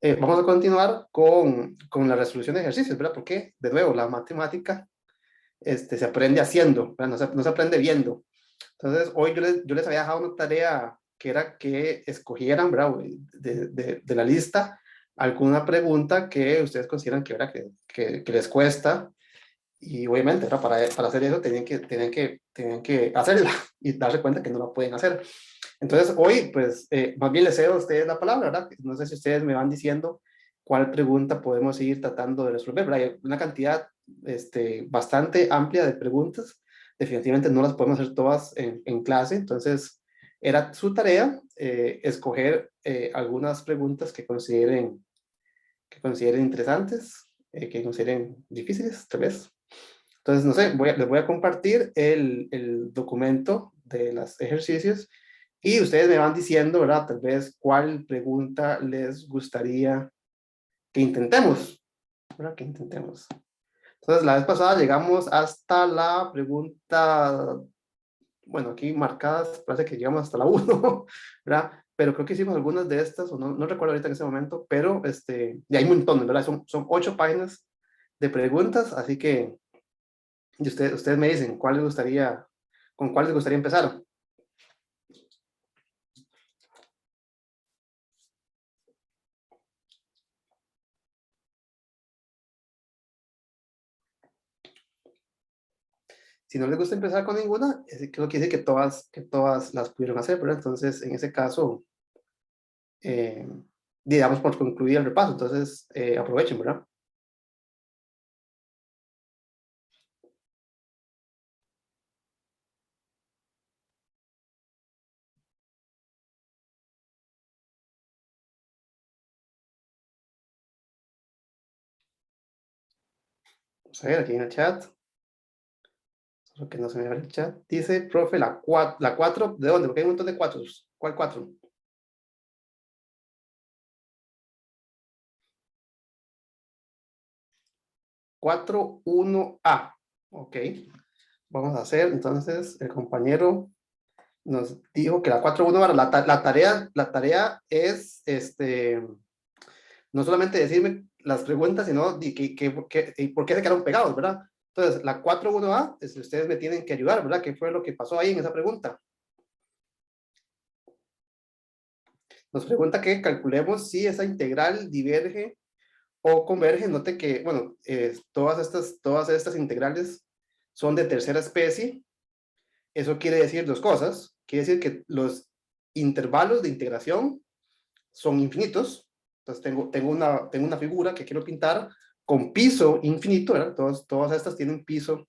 Vamos a continuar con la resolución de ejercicios, ¿verdad? Porque, de nuevo, la matemática se aprende haciendo, ¿verdad? No se aprende viendo. Entonces, hoy yo les había dejado una tarea que era que escogieran, ¿verdad? De la lista alguna pregunta que ustedes consideran que, ¿verdad? Que les cuesta. Y obviamente, ¿verdad? Para hacer eso tenían que hacerla y darse cuenta que no la pueden hacer. Entonces, hoy, pues, más bien les cedo a ustedes la palabra, ¿verdad? No sé si ustedes me van diciendo cuál pregunta podemos ir tratando de resolver, ¿verdad? Hay una cantidad bastante amplia de preguntas. Definitivamente no las podemos hacer todas en clase, entonces era su tarea escoger algunas preguntas que consideren interesantes, que consideren difíciles, tal vez. Entonces, no sé, les voy a compartir el documento de los ejercicios y ustedes me van diciendo, ¿verdad? Tal vez cuál pregunta les gustaría que intentemos, ¿verdad? Que intentemos. Entonces, la vez pasada llegamos hasta la pregunta, bueno, aquí marcadas, parece que llegamos hasta la 1, ¿verdad? Pero creo que hicimos algunas de estas, o no recuerdo ahorita en ese momento, pero y hay un montón, ¿verdad? Son 8 páginas de preguntas, así que y ustedes me dicen con cuál les gustaría empezar. Si no les gusta empezar con ninguna, creo que dice que todas las pudieron hacer, ¿verdad? Entonces, en ese caso, eh, digamos por concluir el repaso. Entonces, aprovechen, ¿verdad? Vamos a ver aquí en el chat. Solo que no se me ve el chat. Dice, profe, la 4, ¿de dónde? Porque hay un montón de 4. ¿Cuál 4? 4.1a. Ok. Vamos a hacer, entonces, el compañero nos dijo que la 4.1, la tarea es, no solamente decirme las preguntas, sino y por qué se quedaron pegados, ¿verdad? Entonces, la 4.1a, ustedes me tienen que ayudar, ¿verdad? ¿Qué fue lo que pasó ahí en esa pregunta? Nos pregunta que calculemos si esa integral diverge o converge. Note que, bueno, todas estas integrales son de tercera especie. Eso quiere decir dos cosas. Quiere decir que los intervalos de integración son infinitos. Entonces tengo una figura que quiero pintar con piso infinito, ¿verdad? Todas estas tienen piso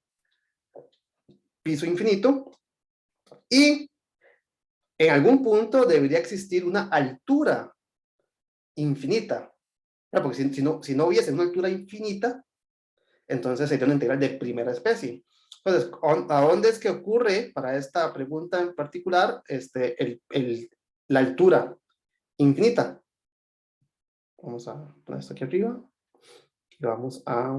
infinito, y en algún punto debería existir una altura infinita, ¿verdad? Porque si no hubiese una altura infinita, entonces sería una integral de primera especie. Entonces, ¿a dónde es que ocurre para esta pregunta en particular la altura infinita? Vamos a poner esto aquí arriba y vamos a...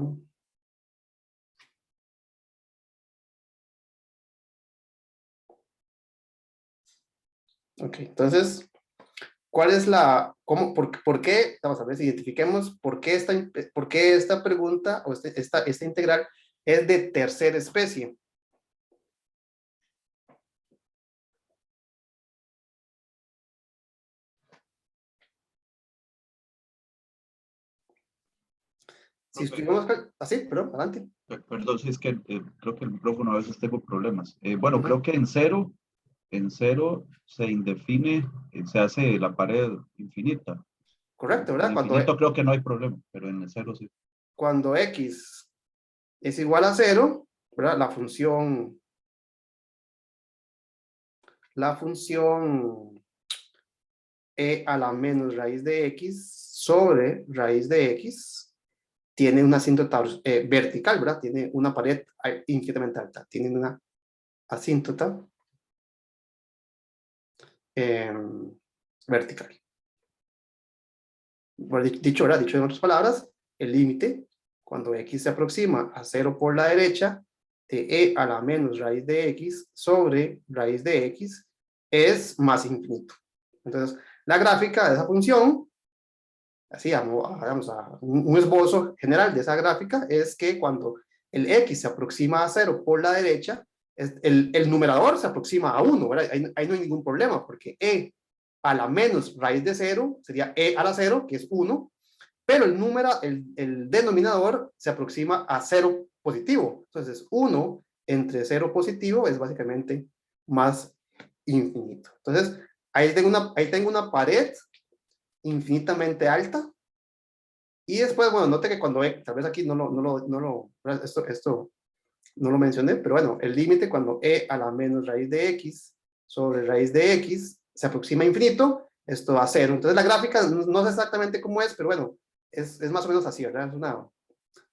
Ok, entonces, ¿cuál es por qué? Vamos a ver si identifiquemos por qué esta pregunta o esta integral es de tercera especie. Si estuvimos así, perdón, adelante. Perdón, si es que creo que el micrófono a veces tengo problemas. Bueno, creo que en cero se indefine, se hace la pared infinita. Correcto, Con ¿verdad? infinito creo que no hay problema, pero en el cero sí. Cuando x es igual a 0, ¿verdad? La función e a la menos raíz de x sobre raíz de x tiene una asíntota vertical, ¿verdad? Tiene una pared infinitamente alta. Tiene una asíntota vertical. Bueno, dicho en otras palabras, el límite, cuando x se aproxima a 0 por la derecha, de e a la menos raíz de x sobre raíz de x es más infinito. Entonces, la gráfica de esa función, así, hagamos un esbozo general de esa gráfica, es que cuando el x se aproxima a 0 por la derecha, el numerador se aproxima a 1, ¿verdad? Ahí no hay ningún problema, porque e a la menos raíz de 0 sería e a la 0, que es 1, pero el denominador se aproxima a 0 positivo. Entonces, 1 entre 0 positivo es básicamente más infinito. Entonces, ahí tengo una pared infinitamente alta. Y después, bueno, note que cuando tal vez aquí esto no lo mencioné, pero bueno, el límite cuando e a la menos raíz de x sobre raíz de x se aproxima a infinito, esto a 0. Entonces la gráfica no sé exactamente cómo es, pero bueno, es más o menos así, ¿verdad?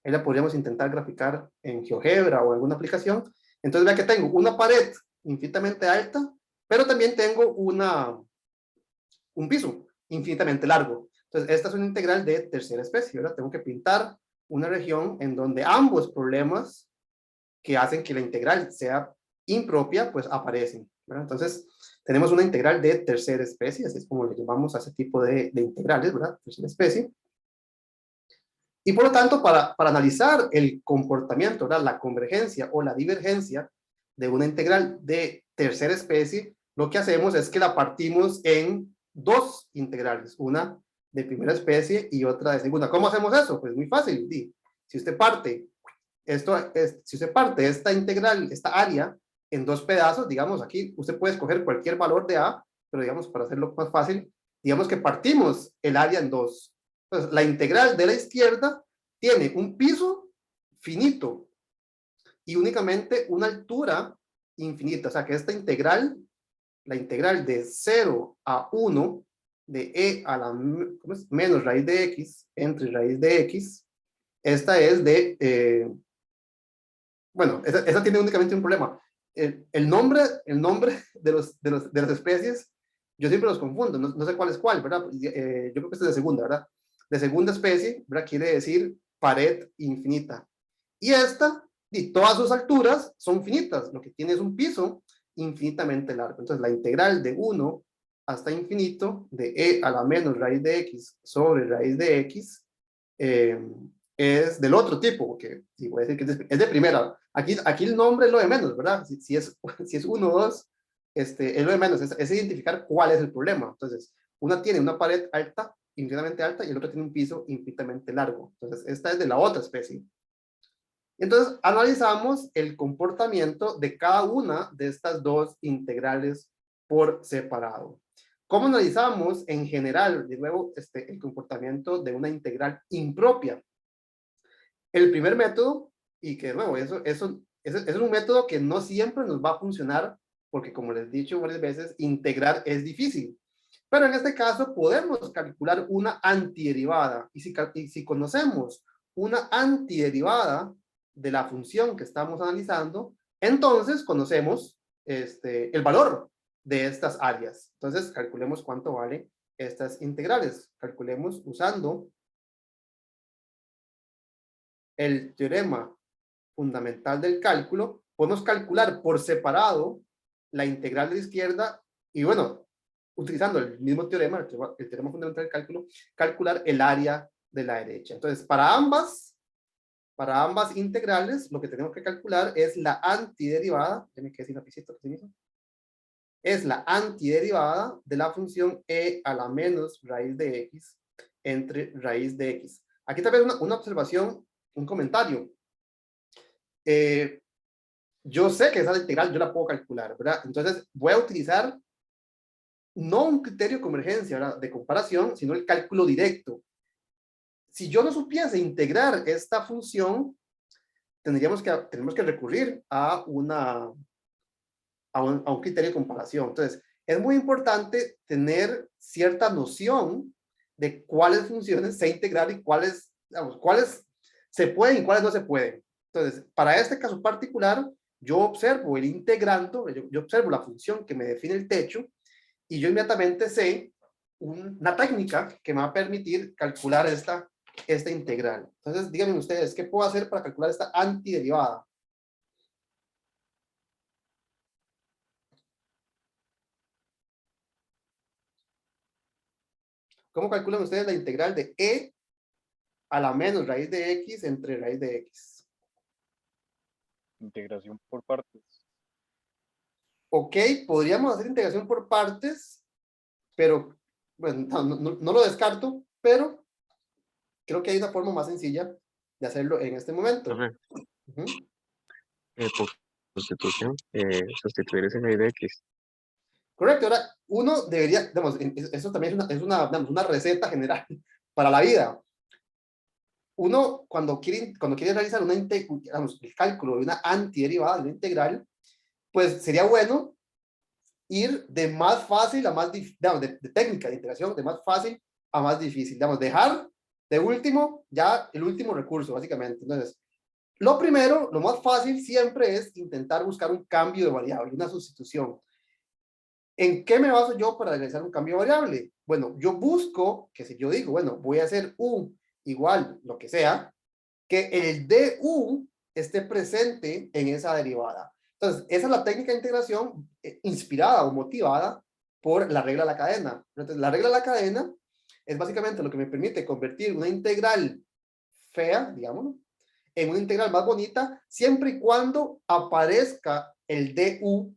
Ahí la podríamos intentar graficar en GeoGebra o alguna aplicación. Entonces vea que tengo una pared infinitamente alta, pero también tengo un piso infinitamente largo. Entonces, esta es una integral de tercera especie, ¿verdad? Tengo que pintar una región en donde ambos problemas que hacen que la integral sea impropia, pues aparecen, ¿verdad? Entonces, tenemos una integral de tercera especie, así es como le llamamos a ese tipo de integrales, ¿verdad? Tercera especie. Y por lo tanto, para analizar el comportamiento, ¿verdad? La convergencia o la divergencia de una integral de tercera especie, lo que hacemos es que la partimos en dos integrales, una de primera especie y otra de segunda. ¿Cómo hacemos eso? Pues muy fácil. Si usted parte si usted parte esta integral, esta área, en dos pedazos, digamos, aquí usted puede escoger cualquier valor de a, pero digamos, para hacerlo más fácil, digamos que partimos el área en dos. Entonces, la integral de la izquierda tiene un piso finito y únicamente una altura infinita. O sea, que esta integral, la integral de 0 a 1 de e a la menos raíz de x entre raíz de x, esta es bueno, esa tiene únicamente un problema. El nombre de las especies, yo siempre los confundo, no sé cuál es cuál, ¿verdad? Yo creo que este es de segunda, ¿verdad? De segunda especie, ¿verdad? Quiere decir pared infinita. Y esta, y todas sus alturas son finitas, lo que tiene es un piso infinitamente largo. Entonces, la integral de 1 hasta infinito de e a la menos raíz de x sobre raíz de x eh, es del otro tipo, que sí, voy a decir que es de primera. Aquí el nombre es lo de menos, ¿verdad? Si es 1 o 2, es lo de menos, es identificar cuál es el problema. Entonces, una tiene una pared alta, infinitamente alta, y el otro tiene un piso infinitamente largo. Entonces, esta es de la otra especie. Entonces, analizamos el comportamiento de cada una de estas dos integrales por separado. ¿Cómo analizamos en general, de nuevo, el comportamiento de una integral impropia? El primer método, y que de nuevo, eso es un método que no siempre nos va a funcionar, porque como les he dicho varias veces, integrar es difícil. Pero en este caso podemos calcular una antiderivada, y si conocemos una antiderivada de la función que estamos analizando, entonces conocemos el valor de estas áreas. Entonces calculemos cuánto vale estas integrales. Calculemos usando el teorema fundamental del cálculo, podemos calcular por separado la integral de la izquierda y bueno, utilizando el mismo teorema, el teorema fundamental del cálculo, calcular el área de la derecha. Entonces, para ambas integrales, lo que tenemos que calcular es la antiderivada, déjenme que decir lapicito, es la antiderivada de la función e a la menos raíz de x entre raíz de x. Aquí tal vez una observación, un comentario. Yo sé que esa integral yo la puedo calcular, ¿verdad? Entonces voy a utilizar no un criterio de convergencia, ¿verdad? De comparación, sino el cálculo directo. Si yo no supiese integrar esta función, tenemos que recurrir a un criterio de comparación. Entonces, es muy importante tener cierta noción de cuáles funciones se integrar y cuáles se pueden y cuáles no se pueden. Entonces, para este caso particular, yo observo el integrando, yo observo la función que me define el techo y yo inmediatamente sé una técnica que me va a permitir calcular esta integral. Entonces, díganme ustedes, ¿qué puedo hacer para calcular esta antiderivada? ¿Cómo calculan ustedes la integral de e a la menos raíz de x entre raíz de x? Integración por partes. Ok, podríamos hacer integración por partes, pero bueno, no lo descarto, pero creo que hay una forma más sencilla de hacerlo en este momento. Profe, Ujú. por sustitución, sustituir ese raíz de x. Correcto, ahora uno debería, digamos, eso también digamos, una receta general para la vida. Uno cuando quiere realizar digamos, el cálculo de una antiderivada, de una integral, pues sería bueno ir de más fácil a más difícil, de técnica de integración, de más fácil a más difícil, digamos, dejar de último ya el último recurso, básicamente. Entonces, lo primero, lo más fácil siempre es intentar buscar un cambio de variable, una sustitución. ¿En qué me baso yo para realizar un cambio de variable? Bueno, yo busco que si yo digo, bueno, voy a hacer u igual lo que sea, que el du esté presente en esa derivada. Entonces, esa es la técnica de integración inspirada o motivada por la regla de la cadena. Entonces, la regla de la cadena es básicamente lo que me permite convertir una integral fea, digamos, en una integral más bonita, siempre y cuando aparezca el du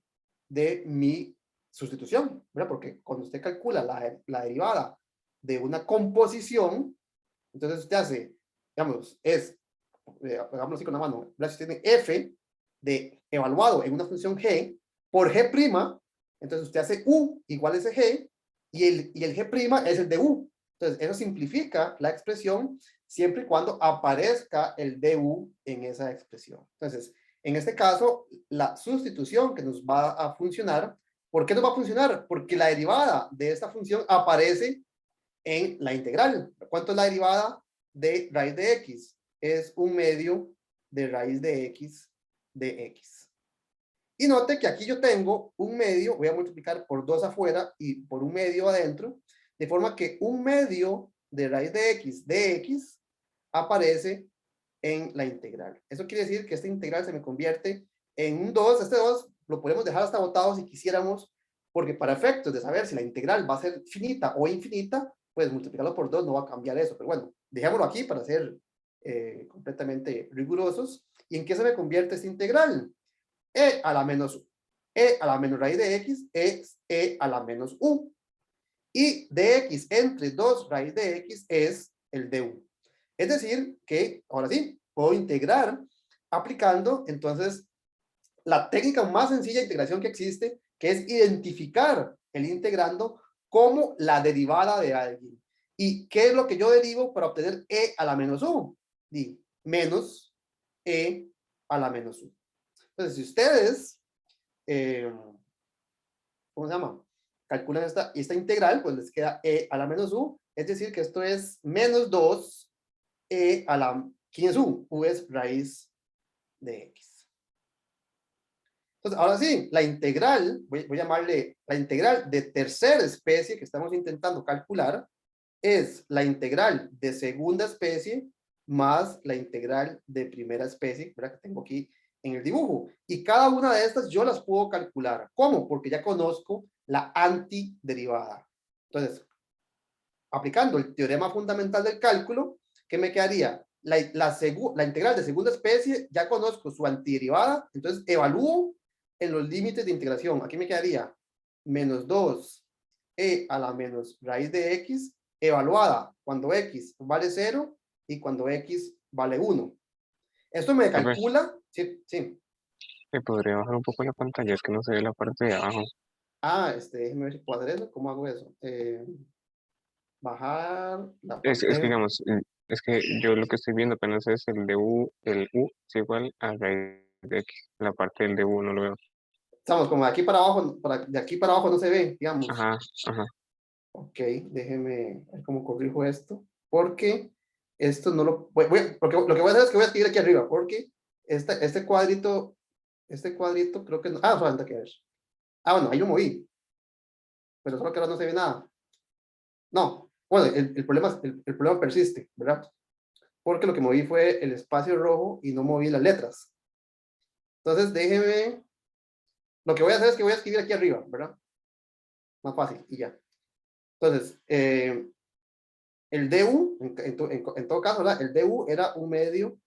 de mi sustitución, ¿verdad? Porque cuando usted calcula la derivada de una composición, entonces usted hace, digamos, hagámoslo así con la mano, usted tiene f de evaluado en una función g por g', entonces usted hace u igual a ese g, y el g' es el de u. Entonces, eso simplifica la expresión siempre y cuando aparezca el du en esa expresión. Entonces, en este caso, la sustitución que nos va a funcionar, ¿por qué nos va a funcionar? Porque la derivada de esta función aparece en la integral. ¿Cuánto es la derivada de raíz de x? Es un medio de raíz de x de x. Y note que aquí yo tengo un medio, voy a multiplicar por 2 afuera y por un medio adentro, de forma que un medio de raíz de x aparece en la integral. Eso quiere decir que esta integral se me convierte en un 2. Este 2 lo podemos dejar hasta botado si quisiéramos, porque para efectos de saber si la integral va a ser finita o infinita, pues multiplicarlo por 2 no va a cambiar eso. Pero bueno, dejémoslo aquí para ser completamente rigurosos. ¿Y en qué se me convierte esta integral? E a la menos u. E a la menos raíz de x es e a la menos u. Y de x entre 2 raíz de x es el du. Es decir, que ahora sí, puedo integrar aplicando entonces la técnica más sencilla de integración que existe, que es identificar el integrando como la derivada de alguien. ¿Y qué es lo que yo derivo para obtener e a la menos u? Di, menos e a la menos u. Entonces, si ustedes, ¿cómo se llama? Calculan esta integral, pues les queda e a la menos u, es decir, que esto es menos 2 e a la, ¿quién es u? U es raíz de x. Entonces, ahora sí, la integral, voy a llamarle la integral de tercera especie que estamos intentando calcular, es la integral de segunda especie más la integral de primera especie, ¿verdad? Que tengo aquí en el dibujo. Y cada una de estas yo las puedo calcular. ¿Cómo? Porque ya conozco la antiderivada. Entonces, aplicando el teorema fundamental del cálculo, ¿qué me quedaría? La integral de segunda especie, ya conozco su antiderivada, entonces evalúo en los límites de integración. Aquí me quedaría menos 2 e a la menos raíz de x, evaluada cuando x vale 0 y cuando x vale 1. Esto me Profe, calcula, sí, sí. ¿me podría bajar un poco la pantalla? Es que no se ve la parte de abajo. Déjeme ver si puedo hacer eso. ¿Cómo hago eso? Bajar la Es que pantalla. digamos, es que yo lo que estoy viendo apenas es el u es igual a raíz de x. La parte del du no lo veo. Estamos como de aquí para abajo, de aquí para abajo no se ve, digamos. Ajá, ajá. Ok, déjeme ver cómo corrijo esto. Porque esto no lo... porque lo que voy a hacer es que voy a escribir aquí arriba, porque este cuadrito creo que no... Ah, solamente que ver. Ah, bueno, ahí lo moví. Pero solo que ahora no se ve nada. No, bueno, el problema, el problema persiste, ¿verdad? Porque lo que moví fue el espacio rojo y no moví las letras. Entonces, déjeme... Lo que voy a hacer es que voy a escribir aquí arriba, ¿verdad? Más fácil y ya. Entonces, el du, en todo caso, ¿verdad? El du era 1/2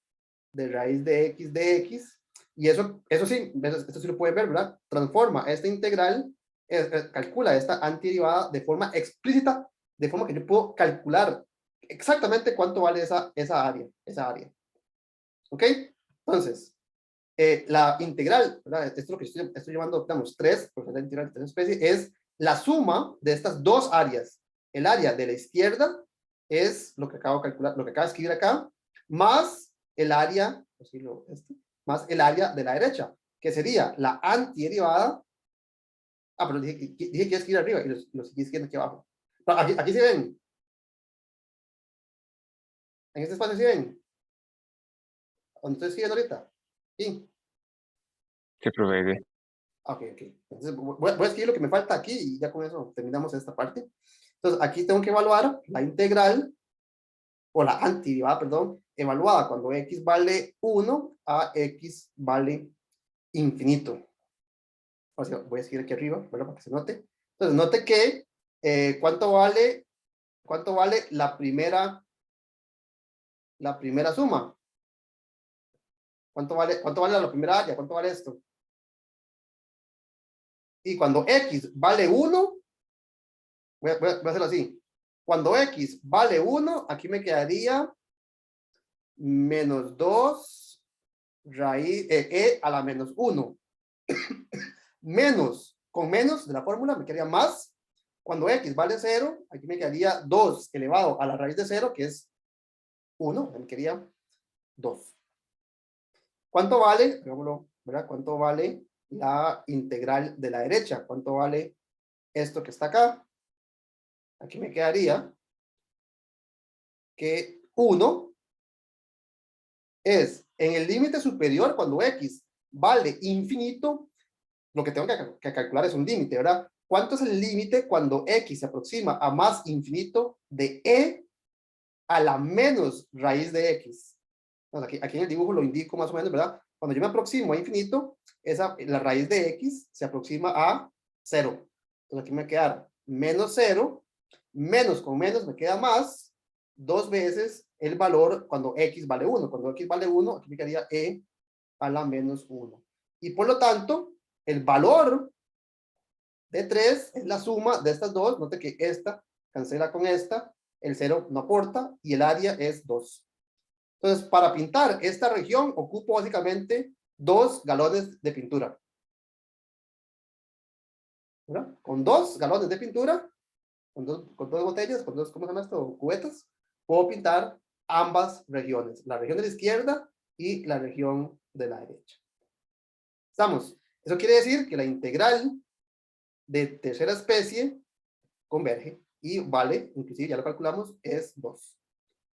de raíz de x de x, y eso sí, esto sí lo pueden ver, ¿verdad? Transforma esta integral, calcula esta antiderivada de forma explícita, de forma que yo puedo calcular exactamente cuánto vale esa área. ¿Ok? Entonces, la integral, ¿verdad? Esto es lo que estoy llamando, digamos, 3, porque la integral de 3 especies, es la suma de estas dos áreas. El área de la izquierda es lo que acabo de calcular, lo que acabo de escribir acá, más el área, más el área de la derecha, que sería la antiderivada. Pero dije que escribir arriba y lo seguí escribiendo aquí abajo. Pero aquí se ven. En este espacio se ven. ¿Dónde estoy escribiendo ahorita? Sí. Sí, profe. Ok. Entonces voy a escribir lo que me falta aquí y ya con eso terminamos esta parte. Entonces aquí tengo que evaluar la integral, o la antiderivada, perdón, evaluada cuando x vale 1 a x vale infinito. O sea, voy a escribir aquí arriba, ¿verdad? Para que se note. Entonces note que ¿cuánto vale la primera suma? ¿Cuánto vale la primera área? ¿Cuánto vale esto? Y cuando x vale 1, voy a hacerlo así. Cuando x vale 1, aquí me quedaría menos 2 raíz e a la menos 1. Menos, con menos de la fórmula me quedaría más. Cuando x vale 0, aquí me quedaría 2 elevado a la raíz de 0, que es 1, me quedaría 2. ¿Cuánto vale? Hagámoslo, ¿verdad? ¿Cuánto vale la integral de la derecha? ¿Cuánto vale esto que está acá? Aquí me quedaría que 1 es en el límite superior cuando x vale infinito. Lo que tengo que calcular es un límite, ¿verdad? ¿Cuánto es el límite cuando x se aproxima a más infinito de e a la menos raíz de x? Entonces aquí en el dibujo lo indico más o menos, ¿verdad? Cuando yo me aproximo a infinito, la raíz de x se aproxima a 0. Entonces aquí me queda menos 0, menos con menos me queda más, 2 veces el valor cuando x vale 1. Cuando x vale 1, aquí me quedaría e a la menos 1. Y por lo tanto, el valor de 3 es la suma de estas dos. Note que esta cancela con esta, el 0 no aporta y el área es 2. Entonces, para pintar esta región, ocupo básicamente 2 galones de pintura. ¿Verdad? Con 2 galones de pintura, con dos botellas, con 2, ¿cómo se llama esto? Cubetas, puedo pintar ambas regiones, la región de la izquierda y la región de la derecha. ¿Estamos? Eso quiere decir que la integral de tercera especie converge y vale, inclusive ya lo calculamos, es 2.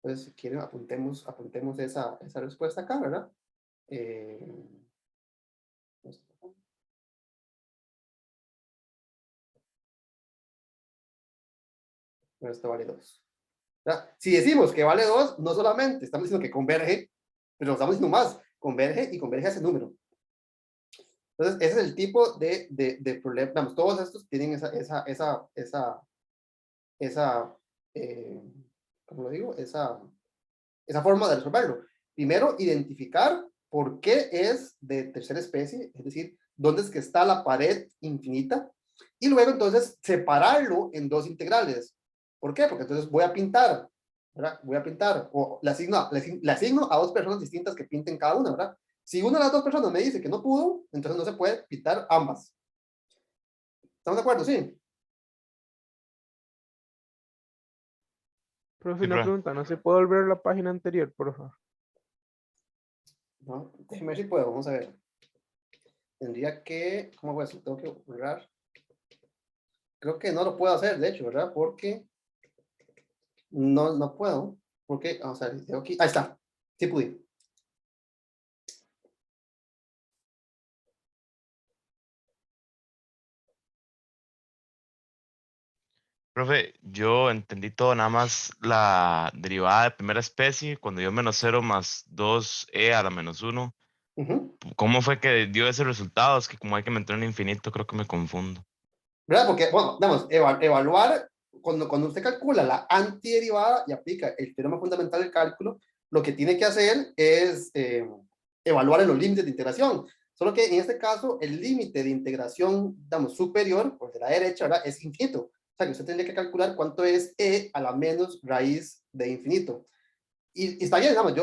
Entonces, si quieren, apuntemos esa respuesta acá, ¿verdad? Esto vale 2. Si decimos que vale 2, no solamente estamos diciendo que converge, pero estamos diciendo más, converge y converge a ese número. Entonces, ese es el tipo de problema. Vamos, todos estos tienen ¿cómo lo digo? Esa forma de resolverlo. Primero, identificar por qué es de tercera especie, es decir, dónde es que está la pared infinita, y luego entonces separarlo en dos integrales. ¿Por qué? Porque entonces voy a pintar, ¿verdad? Voy a pintar, o le asigno a dos personas distintas que pinten cada una, ¿verdad? Si una de las dos personas me dice que no pudo, entonces no se puede pintar ambas. ¿Estamos de acuerdo? Sí. Profe, Sí, una profe. pregunta, ¿no se puede volver a la página anterior, por favor? No, déjeme ver si puedo, vamos a ver. Tendría que, ¿cómo voy a hacer? Tengo que borrar. Creo que no lo puedo hacer, de hecho, ¿verdad? Porque no puedo. Porque, vamos a ver, tengo aquí. Ahí está. Sí pude. Profe, yo entendí todo, nada más la derivada de primera especie, cuando dio menos 0 más 2e a la menos 1. Ujú. ¿Cómo fue que dio ese resultado? Es que como hay que meter un infinito, creo que me confundo. ¿Verdad? Porque, bueno, vamos, evaluar, cuando usted calcula la antiderivada y aplica el teorema fundamental del cálculo, lo que tiene que hacer es evaluar en los límites de integración. Solo que en este caso, el límite de integración, digamos, superior, por de la derecha, ¿verdad? Es infinito. O sea, que usted tendría que calcular cuánto es e a la menos raíz de infinito. Y está bien, digamos,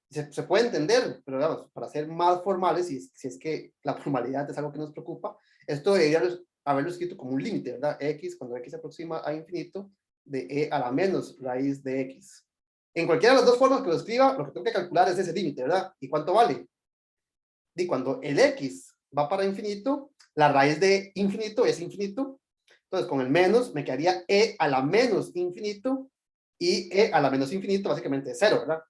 se puede entender, pero digamos, para ser más formales, si es que la formalidad es algo que nos preocupa, esto debería haberlo escrito como un límite, ¿verdad? X, cuando X se aproxima a infinito, de e a la menos raíz de X. En cualquiera de las dos formas que lo escriba, lo que tengo que calcular es ese límite, ¿verdad? ¿Y cuánto vale? Y cuando el X va para infinito, la raíz de infinito es infinito. Entonces, con el menos me quedaría e a la menos infinito, y e a la menos infinito básicamente es 0, ¿verdad?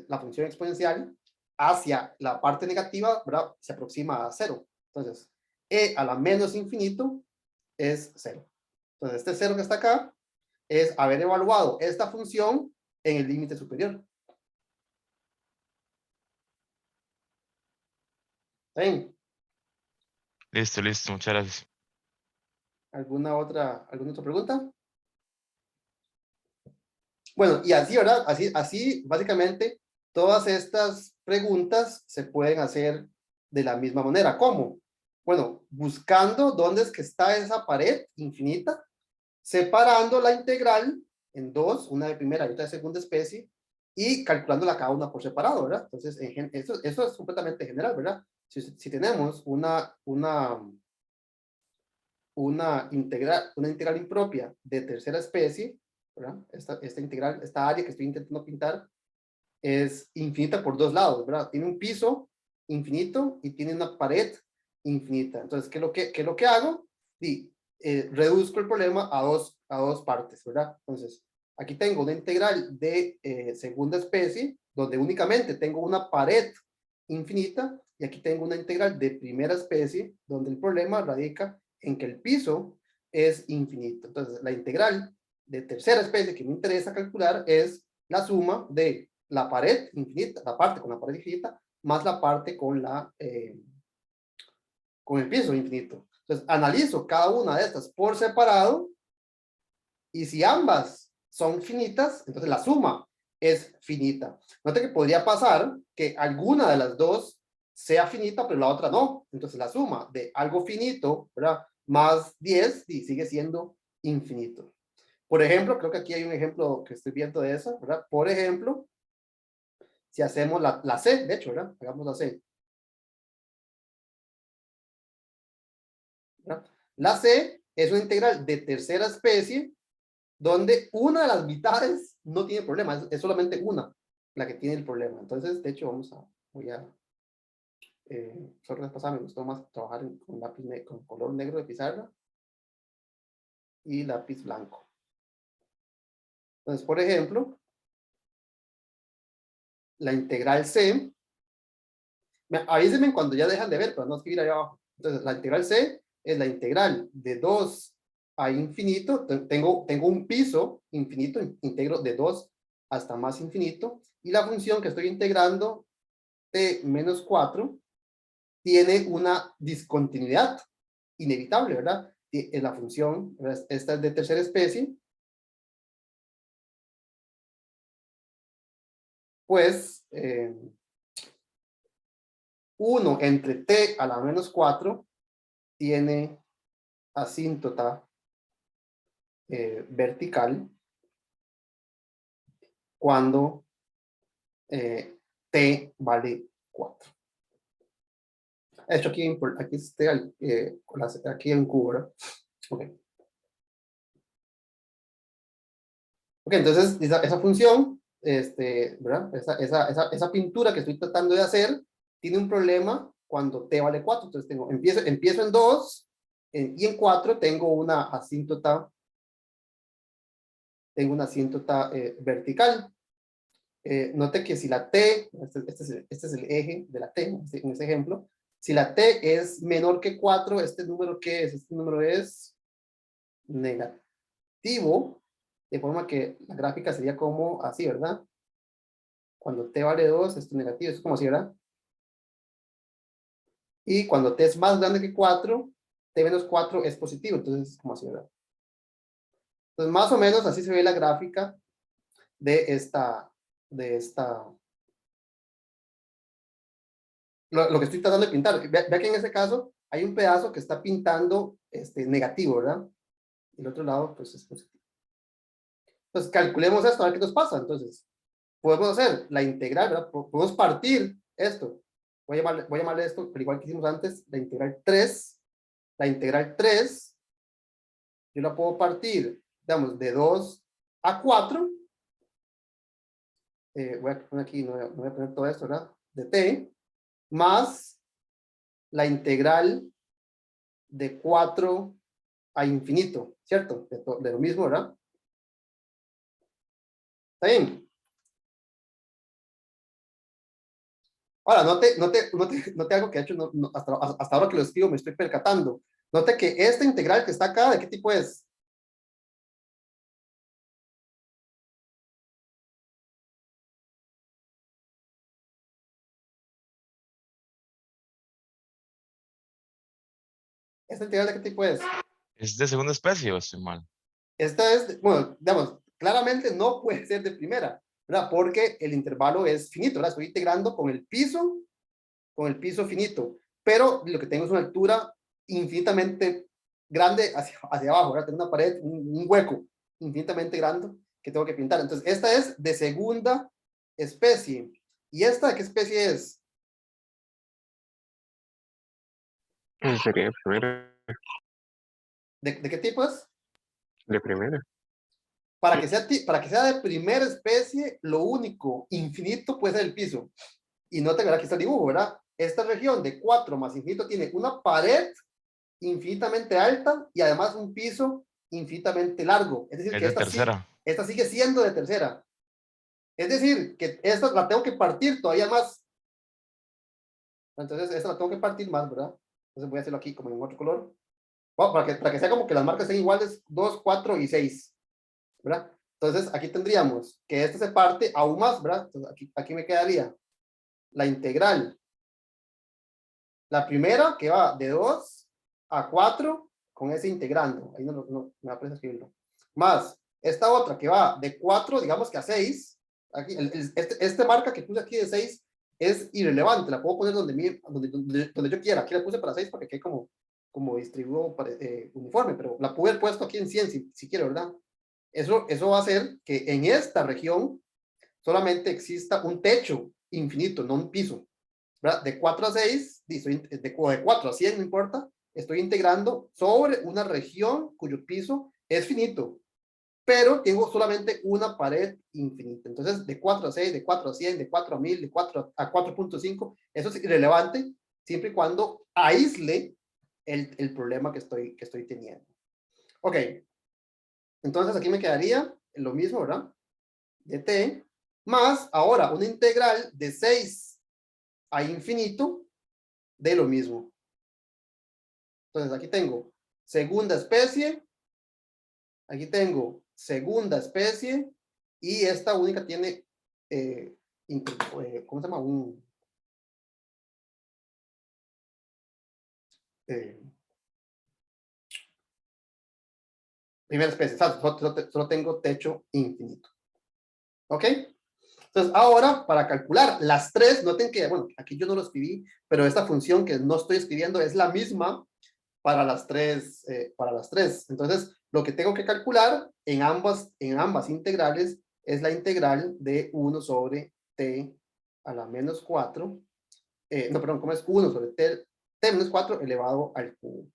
La función exponencial hacia la parte negativa, ¿verdad? Se aproxima a 0. Entonces, e a la menos infinito es 0. Entonces, este 0 que está acá es haber evaluado esta función en el límite superior. ¿Ven? Listo, listo, muchas gracias. ¿Alguna otra pregunta? Bueno, y así, ¿verdad? Así, básicamente, todas estas preguntas se pueden hacer de la misma manera. ¿Cómo? Bueno, buscando dónde es que está esa pared infinita, separando la integral en dos, una de primera y otra de segunda especie, y calculándola cada una por separado, ¿verdad? Entonces, eso es completamente general, ¿verdad? Si tenemos una integral impropia de tercera especie, ¿verdad? Esta integral, esta área que estoy intentando pintar, es infinita por dos lados, ¿verdad? Tiene un piso infinito y tiene una pared infinita. Entonces, ¿qué es lo que hago? Reduzco el problema a dos partes, ¿verdad? Entonces, aquí tengo una integral de segunda especie, donde únicamente tengo una pared infinita, y aquí tengo una integral de primera especie, donde el problema radica en que el piso es infinito. Entonces, la integral de tercera especie que me interesa calcular es la suma de la pared infinita, la parte con la pared infinita, más la parte con el piso infinito. Entonces, analizo cada una de estas por separado, y si ambas son finitas, entonces la suma es finita. Note que podría pasar que alguna de las dos sea finita, pero la otra no. Entonces la suma de algo finito, ¿verdad? Más 10 y sigue siendo infinito. Por ejemplo, creo que aquí hay un ejemplo que estoy viendo de eso, ¿verdad? Por ejemplo, si hacemos la C, de hecho, ¿verdad? Hagamos la C. ¿Verdad? La C es una integral de tercera especie, donde una de las mitades no tiene problema, es solamente una la que tiene el problema. Entonces, de hecho, solo la vez pasada me gustó más trabajar con lápiz con color negro de pizarra y lápiz blanco. Entonces, por ejemplo, la integral C, avísenme cuando ya dejan de ver, para no escribir ahí abajo. Entonces, la integral C es la integral de 2 a infinito. Tengo un piso infinito, integro de 2 hasta más infinito, y la función que estoy integrando, t menos 4, tiene una discontinuidad inevitable, ¿verdad? En la función, esta es de tercera especie, pues 1 entre t a la menos 4 tiene asíntota vertical cuando t vale 4. Esto aquí en cubo, ¿verdad? Ok, entonces esa función, ¿verdad? Esa pintura que estoy tratando de hacer tiene un problema cuando t vale 4. Entonces empiezo en 2 y en 4 tengo una asíntota vertical. Note que si la t, este es el eje de la t en este ejemplo, si la t es menor que 4, ¿este número qué es? Este número es negativo, de forma que la gráfica sería como así, ¿verdad? Cuando t vale 2, esto es negativo, esto es como así, ¿verdad? Y cuando t es más grande que 4, t menos 4 es positivo, entonces es como así, ¿verdad? Entonces, más o menos así se ve la gráfica de lo que estoy tratando de pintar. Ve que en ese caso hay un pedazo que está pintando negativo, ¿verdad? Y el otro lado, pues, es positivo. Entonces, calculemos esto, a ver qué nos pasa. Entonces, podemos hacer la integral, ¿verdad? Podemos partir esto. Voy a llamarle esto, pero igual que hicimos antes, la integral 3. La integral 3, yo la puedo partir, digamos, de 2 a 4. Voy a poner aquí, no voy a poner todo esto, ¿verdad? De t, más la integral de 4 a infinito, ¿cierto? De lo mismo, ¿verdad? ¿Está bien? Ahora, note algo que de hecho hasta ahora que lo escribo me estoy percatando. Note que esta integral que está acá, ¿de qué tipo es? ¿Esta integral de qué tipo es? ¿Es de segunda especie o estoy mal? Esta es, bueno, digamos, claramente no puede ser de primera, ¿verdad? Porque el intervalo es finito, ¿verdad? Estoy integrando con el piso finito, pero lo que tengo es una altura infinitamente grande hacia abajo, ¿verdad? Tengo una pared, un hueco infinitamente grande que tengo que pintar. Entonces, esta es de segunda especie. ¿Y esta de qué especie es? Sería de primera. ¿De qué tipo es? De primera. Para que sea de primera especie, lo único infinito puede ser el piso. Y no te verá aquí está el dibujo, ¿verdad? Esta región de 4 más infinito tiene una pared infinitamente alta y además un piso infinitamente largo. Es decir, Es que de tercera. esta sigue siendo de tercera. Es decir, que esta la tengo que partir todavía más. Entonces, esta la tengo que partir más, ¿verdad? Entonces voy a hacerlo aquí como en otro color. Bueno, para que sea como que las marcas sean iguales, 2, 4 y 6, ¿verdad? Entonces, aquí tendríamos que esta se parte aún más, ¿verdad? Entonces, aquí me quedaría la integral. La primera que va de 2 a 4 con ese integrando. Ahí no me aparece escribirlo. Más esta otra que va de 4, digamos que a 6. Aquí, este marca que puse aquí de 6 es irrelevante. La puedo poner donde yo quiera. Aquí la puse para 6 porque aquí como distribuyo uniforme, pero la pude haber puesto aquí en 100 si quiero, ¿verdad? Eso va a hacer que en esta región solamente exista un techo infinito, no un piso. ¿Verdad? De 4 a 6, de 4 a 100, no importa, estoy integrando sobre una región cuyo piso es finito, pero tengo solamente una pared infinita. Entonces, de 4 a 6, de 4 a 100, de 4 a 1000, de 4 a 4.5, eso es irrelevante siempre y cuando aísle el problema que estoy teniendo. Ok, entonces aquí me quedaría lo mismo, ¿verdad? De t, más ahora una integral de 6 a infinito de lo mismo. Entonces, aquí tengo segunda especie, aquí tengo segunda especie, y esta única tiene, ¿cómo se llama? Primera especie, solo tengo techo infinito. ¿Ok? Entonces, ahora, para calcular las tres, noten que, bueno, aquí yo no lo escribí, pero esta función que no estoy escribiendo es la misma para las tres. Entonces, lo que tengo que calcular en ambas integrales es la integral de 1 sobre t a la menos 4. No, perdón, ¿cómo es? 1 sobre t menos 4 elevado al cubo.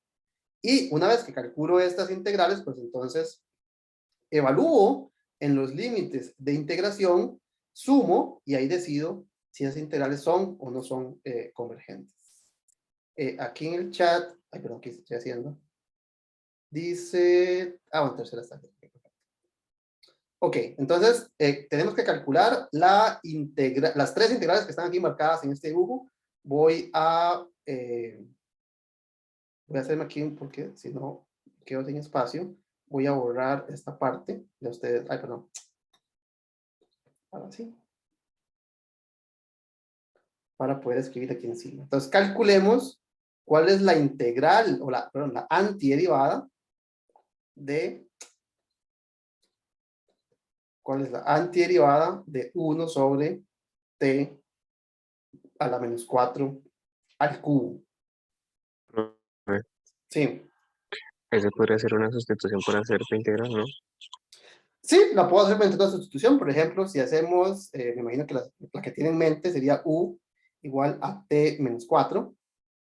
Y una vez que calculo estas integrales, pues entonces evalúo en los límites de integración, sumo y ahí decido si esas integrales son o no son convergentes. Aquí en el chat, ay, perdón, ¿qué estoy haciendo? Dice, bueno, tercera está. Ok, entonces tenemos que calcular las tres integrales que están aquí marcadas en este dibujo. Voy a hacerme aquí, porque si no quedo sin espacio. Voy a borrar esta parte de ustedes. Ay, perdón. Ahora sí. Para poder escribir aquí encima. Entonces, calculemos cuál es la integral, o la antiderivada de ¿Cuál es la antiderivada de 1 sobre t a la menos 4 al cubo? Profe, Sí. ese podría ser una sustitución por hacer P integral, ¿no? Sí, la puedo hacer mediante una sustitución. Por ejemplo, si hacemos, me imagino que la que tiene en mente sería u igual a t menos 4,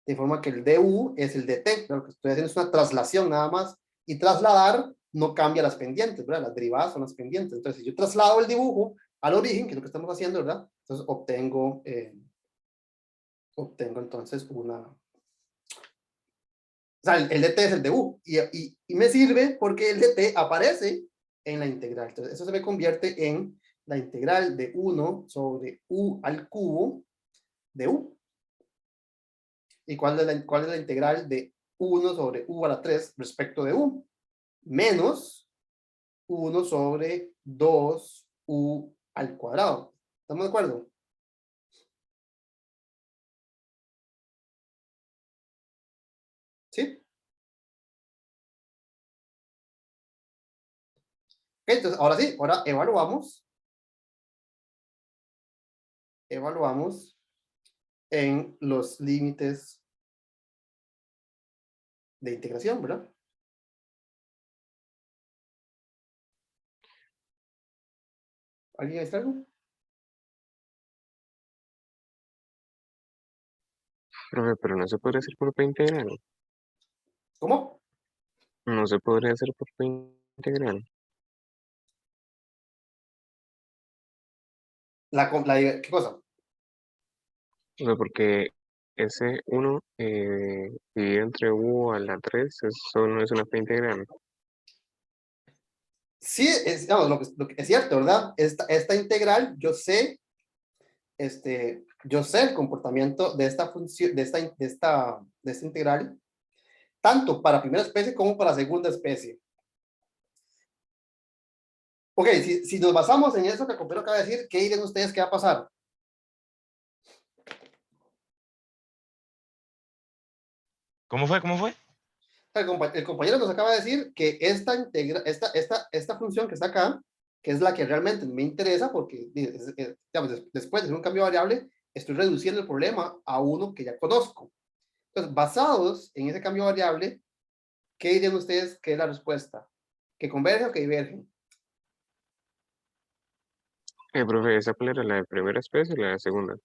de forma que el du es el dt. Lo que estoy haciendo es una traslación nada más, y trasladar no cambia las pendientes, ¿verdad? Las derivadas son las pendientes. Entonces, si yo traslado el dibujo al origen, que es lo que estamos haciendo, ¿verdad? Entonces, obtengo entonces una... O sea, el dt es el du, y me sirve porque el dt aparece en la integral. Entonces, eso se me convierte en la integral de 1 sobre u al cubo de u. ¿Y cuál es la integral de 1 sobre u a la 3 respecto de u? Menos 1 sobre 2u al cuadrado. ¿Estamos de acuerdo? ¿Sí? Entonces, ahora sí, ahora evaluamos en los límites de integración, ¿verdad? ¿Alguien está algo? Profe, pero no se podría hacer por P integral. ¿Cómo? No se podría hacer por P integral. ¿Qué cosa? O sea, porque ese 1 dividido entre u a la 3, eso no es una P integral. Sí, digamos, lo que es cierto, ¿verdad? Esta integral, yo sé el comportamiento de esta función, de esta integral, tanto para primera especie como para segunda especie. Ok, si nos basamos en eso que el compañero acaba de decir, ¿qué dirían ustedes que va a pasar? ¿Cómo fue? ¿Cómo fue? El compañero nos acaba de decir que esta función que está acá, que es la que realmente me interesa, porque digamos, después de hacer un cambio de variable, estoy reduciendo el problema a uno que ya conozco. Entonces, basados en ese cambio de variable, ¿qué dirían ustedes que es la respuesta? ¿Que converge o que diverge? Profe, ¿esa cuál era? ¿La de primera especie o la de segunda?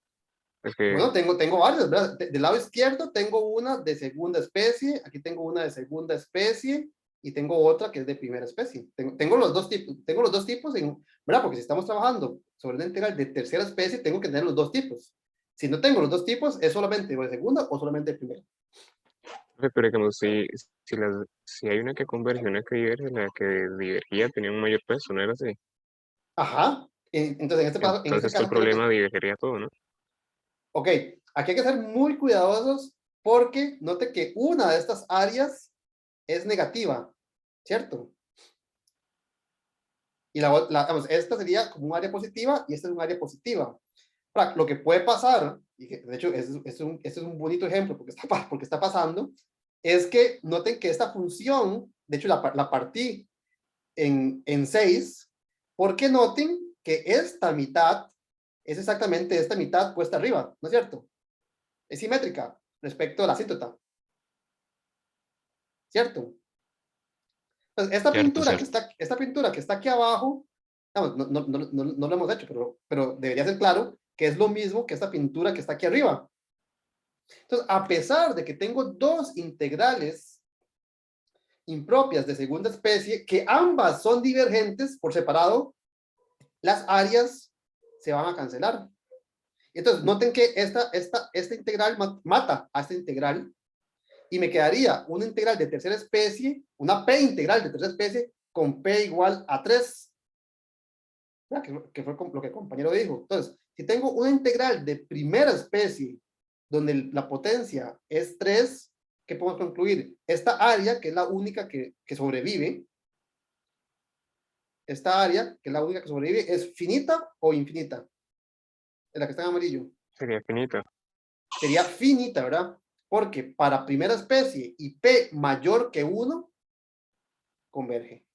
Es que, Bueno, tengo varias, ¿verdad? Del lado izquierdo tengo una de segunda especie, aquí tengo una de segunda especie, y tengo otra que es de primera especie. Tengo los dos tipos, ¿verdad? Porque si estamos trabajando sobre una integral de tercera especie, tengo que tener los dos tipos. Si no tengo los dos tipos, es solamente de segunda o solamente de primera. profe, pero digamos, si hay una que converge y una que diverge, la que divergía tenía un mayor peso, ¿no era así? Ajá. Entonces, en este Entonces todo el caso tengo problema que... divergería todo, ¿no? Ok, aquí hay que ser muy cuidadosos porque note que una de estas áreas es negativa, ¿cierto? Y vamos, esta sería como un área positiva y esta es un área positiva. Lo que puede pasar, y de hecho este es un bonito ejemplo porque está pasando, es que noten que esta función, de hecho la partí en 6, porque noten que esta mitad es exactamente esta mitad puesta arriba, ¿no es cierto? Es simétrica respecto a la asíntota, ¿cierto? Entonces, Cierto, cierto. esta pintura que está aquí abajo, no lo hemos hecho, pero debería ser claro que es lo mismo que esta pintura que está aquí arriba. Entonces, a pesar de que tengo dos integrales impropias de segunda especie, que ambas son divergentes por separado, las áreas se van a cancelar. Entonces, noten que esta integral mata a esta integral, y me quedaría una integral de tercera especie, una P integral de tercera especie, con P igual a 3. Que fue lo que el compañero dijo. Entonces, si tengo una integral de primera especie, donde la potencia es 3, ¿qué podemos concluir? Esta área, que es la única que sobrevive, ¿es finita o infinita? Es la que está en amarillo. Sería finita. Sería finita, ¿verdad? Porque para primera especie y P mayor que 1, converge.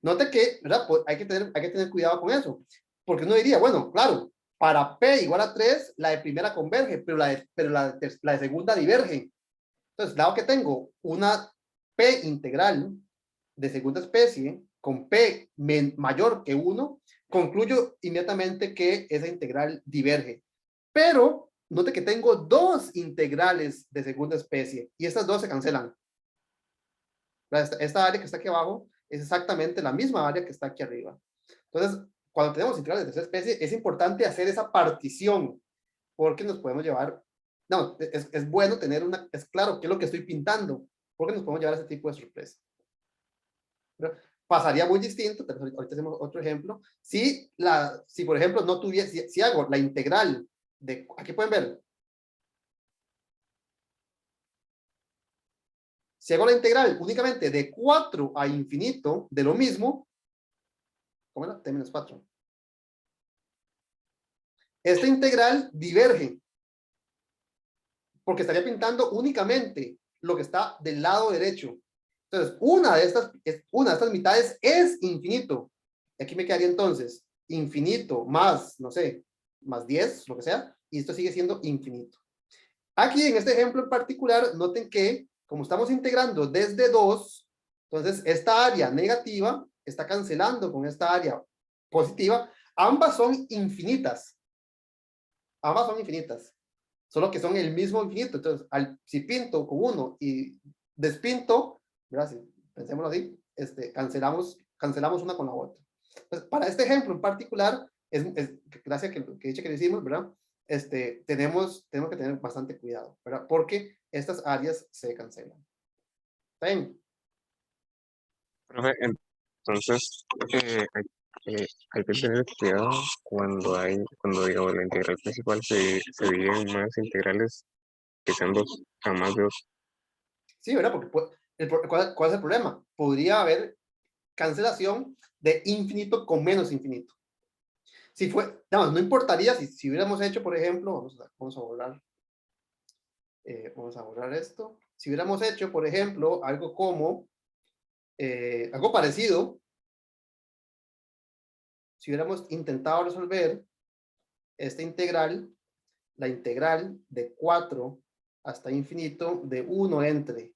Note que, ¿verdad? Pues hay que tener cuidado con eso, porque uno diría, bueno, claro, para P igual a 3, la de primera converge, pero la de segunda diverge. Entonces, dado que tengo una P integral de segunda especie con P mayor que 1, concluyo inmediatamente que esa integral diverge. Pero note que tengo dos integrales de segunda especie y estas dos se cancelan. Esta área que está aquí abajo es exactamente la misma área que está aquí arriba. Entonces, cuando tenemos integrales de tercera especie, es importante hacer esa partición porque nos podemos llevar, no, es bueno tener es claro qué es lo que estoy pintando, porque nos podemos llevar a ese tipo de sorpresa. ¿Pero? Pasaría muy distinto, pero ahorita hacemos otro ejemplo, si por ejemplo no tuviese, si hago la integral de, aquí pueden ver, si hago la integral únicamente de 4 a infinito de lo mismo, ¿cómo era? T menos 4. Esta integral diverge, porque estaría pintando únicamente lo que está del lado derecho. Entonces, una de estas mitades es infinito. Aquí me quedaría entonces infinito más, no sé, más 10, lo que sea, y esto sigue siendo infinito. Aquí en este ejemplo en particular, noten que como estamos integrando desde 2, entonces esta área negativa está cancelando con esta área positiva. Ambas son infinitas. Ambas son infinitas. Solo que son el mismo infinito. Entonces, si pinto con uno y despinto, ¿verdad? Si pensémoslo así, cancelamos una con la otra. Entonces, para este ejemplo en particular, gracias que dice que lo hicimos, ¿verdad? Tenemos que tener bastante cuidado, ¿verdad? Porque estas áreas se cancelan. ¿Está bien? Profe, entonces, hay que tener cuidado cuando digamos la integral principal se divide en más integrales que sean dos, a más de dos. Sí, ¿verdad? Porque ¿cuál es el problema? Podría haber cancelación de infinito con menos infinito. Si fue, no importaría si hubiéramos hecho, por ejemplo, vamos a borrar esto. Si hubiéramos hecho, por ejemplo, algo como, algo parecido, si hubiéramos intentado resolver esta integral, la integral de 4 hasta infinito de 1 entre,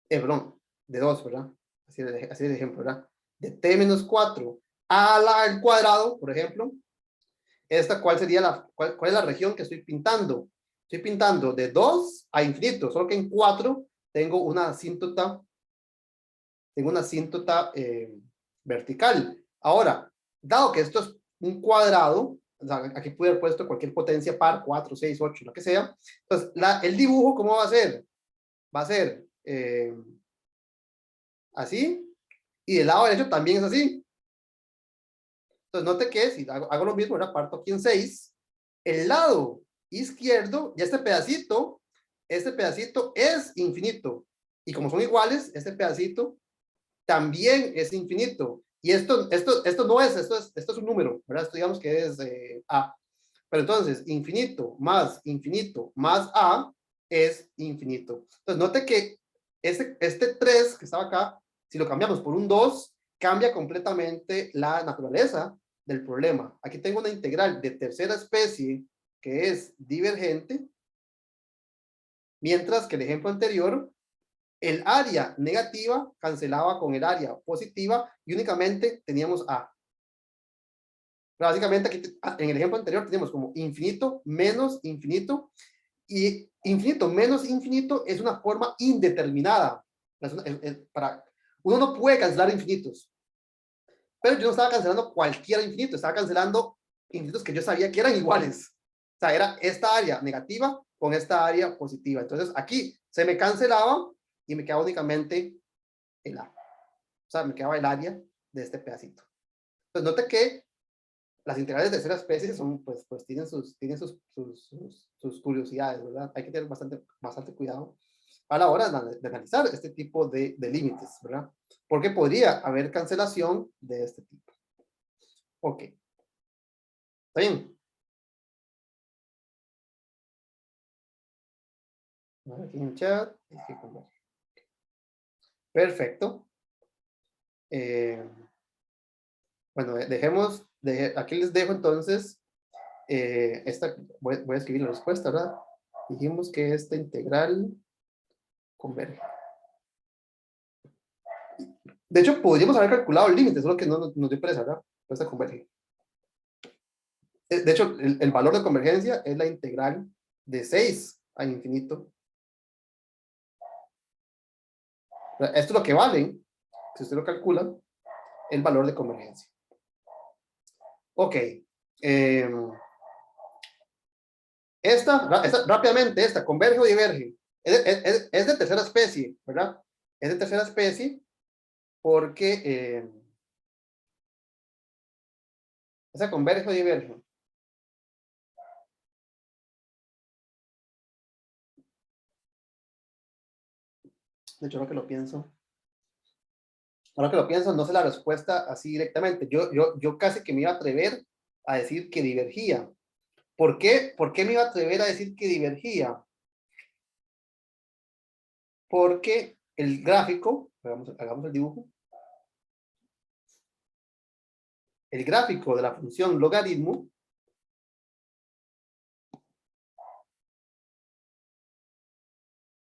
perdón, de 2, ¿verdad? Así es el ejemplo, ¿verdad? De t menos 4 al cuadrado, por ejemplo, ¿cuál sería cuál es la región que estoy pintando? Estoy pintando de 2 a infinito, solo que en 4 tengo una asíntota vertical. Ahora, dado que esto es un cuadrado, o sea, aquí pude haber puesto cualquier potencia par, 4, 6, 8, lo que sea. Entonces, el dibujo, ¿cómo va a ser? Va a ser así, y del lado derecho también es así. Entonces, note que si hago lo mismo, ahora parto aquí en 6, el lado izquierdo, y este pedacito es infinito. Y como son iguales, este pedacito también es infinito. Y esto no es, esto es un número, ¿verdad? Esto digamos que es A. Pero entonces, infinito más A es infinito. Entonces, note que este 3 que estaba acá, si lo cambiamos por un 2, cambia completamente la naturaleza del problema. Aquí tengo una integral de tercera especie que es divergente, mientras que el ejemplo anterior, el área negativa cancelaba con el área positiva y únicamente teníamos A. Pero básicamente aquí, en el ejemplo anterior teníamos como infinito menos infinito, y infinito menos infinito es una forma indeterminada. Uno no puede cancelar infinitos. Pero yo no estaba cancelando cualquier infinito, estaba cancelando infinitos que yo sabía que eran iguales. O sea, era esta área negativa con esta área positiva. Entonces aquí se me cancelaba y me quedaba únicamente el A. O sea, me quedaba el área de este pedacito. Entonces note que las integrales de tercera especie son, pues tienen sus curiosidades, ¿verdad? Hay que tener bastante cuidado a la hora de analizar este tipo de límites, ¿verdad? Porque podría haber cancelación de este tipo. Ok. ¿Está bien? Aquí en chat. Perfecto. Bueno, dejemos, aquí les dejo entonces, voy a escribir la respuesta, ¿verdad? Dijimos que esta integral converge. De hecho, podríamos haber calculado el límite, solo que no nos dio presa, ¿verdad? Pero esta converge. De hecho, el valor de convergencia es la integral de 6 a infinito. Esto es lo que vale, si usted lo calcula, el valor de convergencia. Ok. Rápidamente, esta, ¿converge o diverge? Es de tercera especie, ¿verdad? Es de tercera especie porque esa converge o diverge. De hecho, ahora que lo pienso, no sé la respuesta así directamente. Yo casi que me iba a atrever a decir que divergía. ¿Por qué? ¿Por qué me iba a atrever a decir que divergía? Porque el gráfico, hagamos el dibujo. El gráfico de la función logaritmo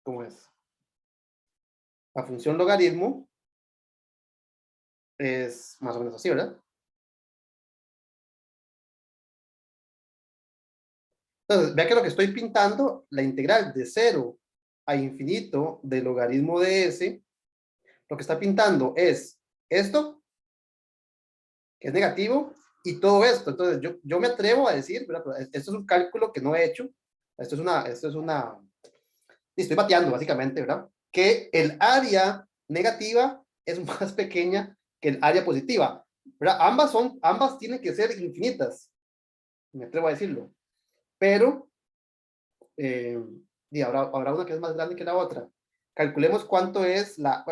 ¿cómo es? La función logaritmo es más o menos así, ¿verdad? Entonces, vea que lo que estoy pintando, la integral de 0 a infinito del logaritmo de s, lo que está pintando es esto, que es negativo, y todo esto. Entonces, yo me atrevo a decir, ¿verdad? Esto es un cálculo que no he hecho, estoy bateando básicamente, ¿verdad? Que el área negativa es más pequeña que el área positiva, ¿verdad? Ambas tienen que ser infinitas, me atrevo a decirlo, pero y habrá una que es más grande que la otra. Calculemos cuánto es la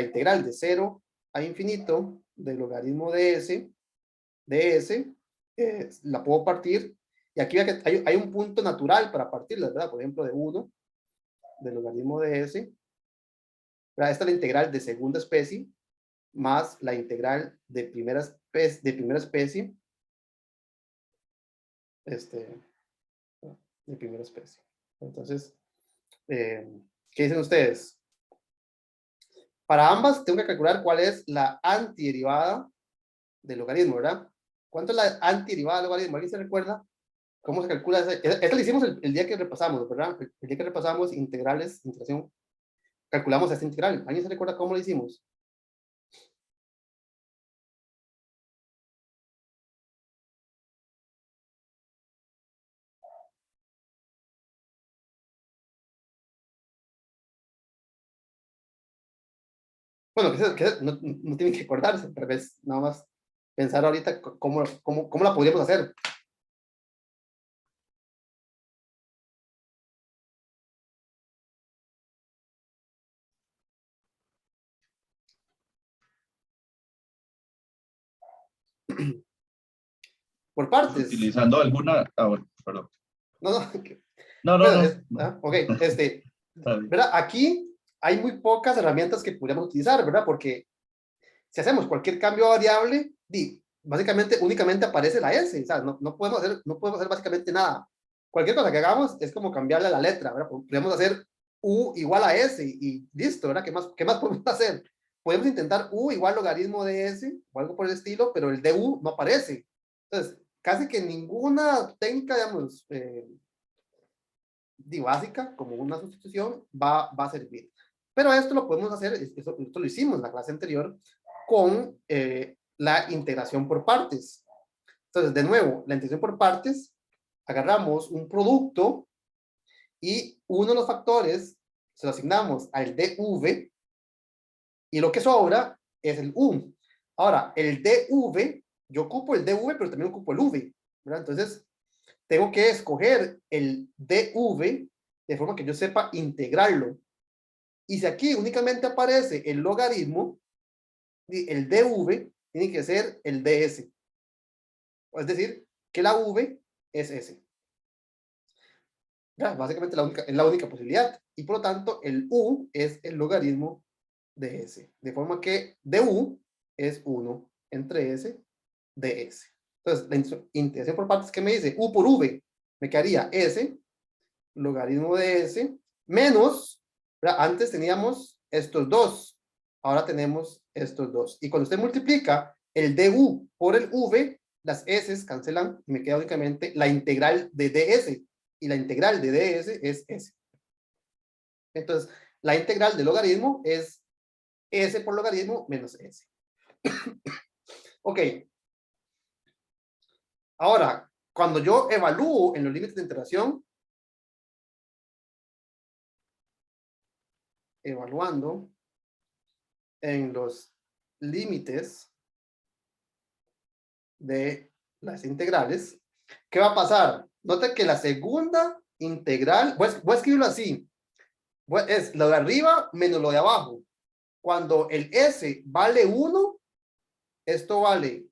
integral de 0 a infinito del logaritmo de s, la puedo partir, y aquí hay un punto natural para partirla, ¿verdad? Por ejemplo, de 1 del logaritmo de s. ¿Verdad? Esta es la integral de segunda especie más la integral de primera especie, de primera especie. Entonces, ¿qué dicen ustedes? Para ambas tengo que calcular cuál es la antiderivada del logaritmo, ¿verdad? ¿Cuánto es la antiderivada del logaritmo? ¿Alguien se recuerda? ¿Cómo se calcula? Esta lo hicimos el día que repasamos, ¿verdad? El día que repasamos integración, calculamos esta integral. ¿Alguien se recuerda cómo lo hicimos? Bueno, no tienen que acordarse, pero es nada más pensar ahorita cómo la podríamos hacer. Por partes. Utilizando alguna... Ah, bueno, perdón. No, No, bueno, no. ok, ¿verdad? Aquí hay muy pocas herramientas que podríamos utilizar, ¿verdad? Porque si hacemos cualquier cambio variable, básicamente únicamente aparece la S, o sea, no podemos hacer básicamente nada. Cualquier cosa que hagamos es como cambiarle la letra, ¿verdad? Podemos hacer U igual a S y listo, ¿verdad? ¿Qué más podemos hacer? Podemos intentar U igual logaritmo de S o algo por el estilo, pero el DU no aparece. Entonces, casi que ninguna técnica, digamos, básica, como una sustitución, va a servir. Pero esto lo podemos hacer, esto lo hicimos en la clase anterior, con la integración por partes. Entonces, de nuevo, la integración por partes, agarramos un producto y uno de los factores se lo asignamos al dv y lo que sobra es el u. Ahora, el dv, yo ocupo el dv, pero también ocupo el v, ¿verdad? Entonces, tengo que escoger el dv de forma que yo sepa integrarlo. Y si aquí únicamente aparece el logaritmo, el dv tiene que ser el ds. Es decir, que la v es s. Ya, básicamente es la única posibilidad. Y por lo tanto, el u es el logaritmo de s. De forma que du es 1 entre s de S. Entonces, la integración por partes, ¿qué me dice? U por V, me quedaría S, logaritmo de S, menos, ¿verdad? Antes teníamos estos dos, ahora tenemos estos dos. Y cuando usted multiplica el du por el v, las s cancelan y me queda únicamente la integral de ds. Y la integral de ds es s. Entonces, la integral del logaritmo es s por logaritmo menos s. Ok. Ahora, cuando yo evalúo en los límites de integración, evaluando en los límites de las integrales, ¿qué va a pasar? Nota que la segunda integral, voy a escribirlo así, es lo de arriba menos lo de abajo. Cuando el s vale 1, esto vale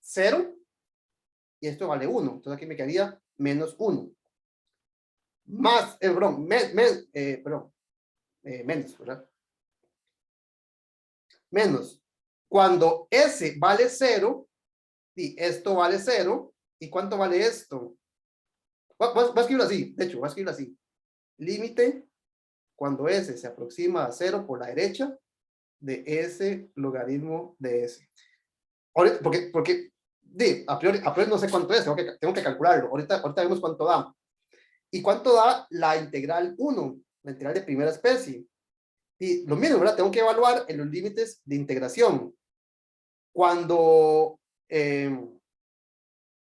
0 y esto vale 1. Entonces aquí me quedaría menos 1. Más, menos, ¿verdad? Menos. Cuando s vale 0, y esto vale 0, ¿y cuánto vale esto? Voy a escribirlo así, de hecho, voy a escribirlo así. Límite cuando s se aproxima a 0 por la derecha de s logaritmo de s. Ahorita, porque a priori no sé cuánto es, tengo que calcularlo. Ahorita vemos cuánto da. ¿Y cuánto da la integral 1? La integral de primera especie. Y lo mismo, ¿verdad? Tengo que evaluar en los límites de integración. Cuando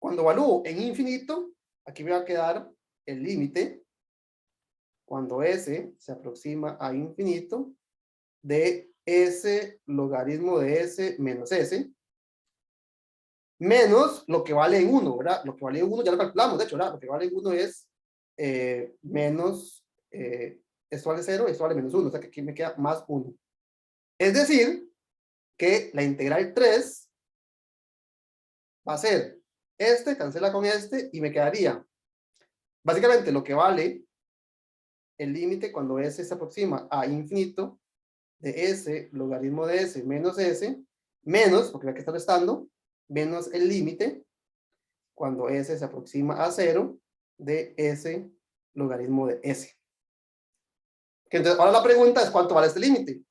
evalúo en infinito, aquí me va a quedar el límite cuando s se aproxima a infinito de s logaritmo de s menos s menos lo que vale en 1, ¿verdad? Lo que vale en 1 ya lo calculamos, de hecho, ¿verdad? Lo que vale en 1 es menos, esto vale 0, esto vale menos 1, o sea que aquí me queda más 1. Es decir, que la integral 3 va a ser este, cancela con este, y me quedaría básicamente lo que vale el límite cuando s se aproxima a infinito de s logaritmo de s menos, porque aquí está restando, menos el límite cuando s se aproxima a 0 de s logaritmo de s. Entonces, ahora la pregunta es ¿cuánto vale este límite?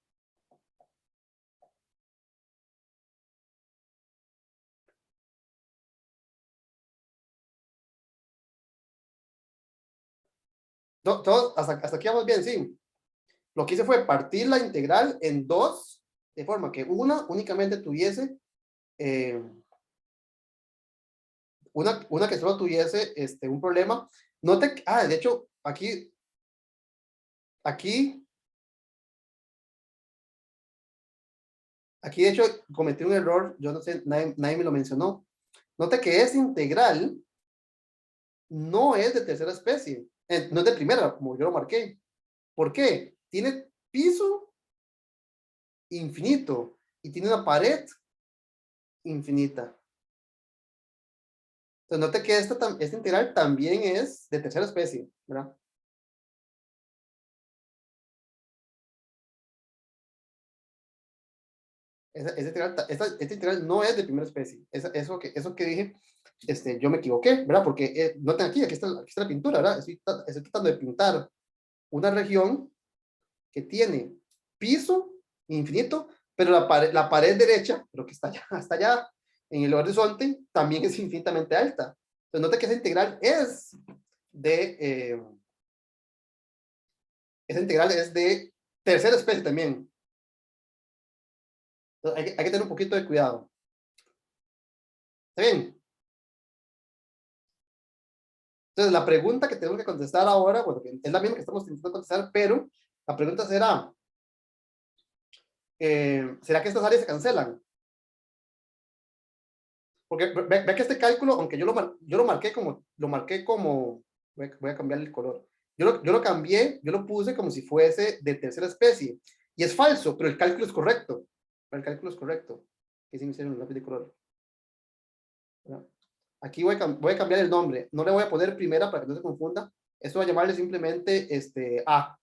Todos, hasta aquí vamos bien, sí. Lo que hice fue partir la integral en dos, de forma que una únicamente tuviese una que solo tuviese un problema. Note, de hecho, aquí de hecho cometí un error, yo no sé, nadie me lo mencionó. Note que esa integral no es de tercera especie, no es de primera, como yo lo marqué. ¿Por qué? Tiene piso infinito y tiene una pared infinita. Entonces, note que esta integral también es de tercera especie, ¿verdad? Esta integral no es de primera especie. Eso que dije, yo me equivoqué, ¿verdad? Porque noten aquí está la pintura, ¿verdad? Estoy tratando de pintar una región que tiene piso infinito, pero la pared derecha, pero que está allá, hasta allá en el horizonte, también es infinitamente alta. Entonces, note que esa integral es de tercera especie también. Entonces, hay que tener un poquito de cuidado. ¿Está bien? Entonces, la pregunta que tenemos que contestar ahora, bueno, es la misma que estamos intentando contestar, pero la pregunta será, ¿será que estas áreas se cancelan? Porque ve que este cálculo, aunque yo lo marqué como, voy a cambiar el color. Yo lo cambié, yo lo puse como si fuese de tercera especie. Y es falso, pero el cálculo es correcto. El cálculo es correcto. Que sí me hicieron un lápiz de color. ¿Verdad? Aquí voy a cambiar el nombre. No le voy a poner primera para que no se confunda. Esto va a llamarle simplemente A.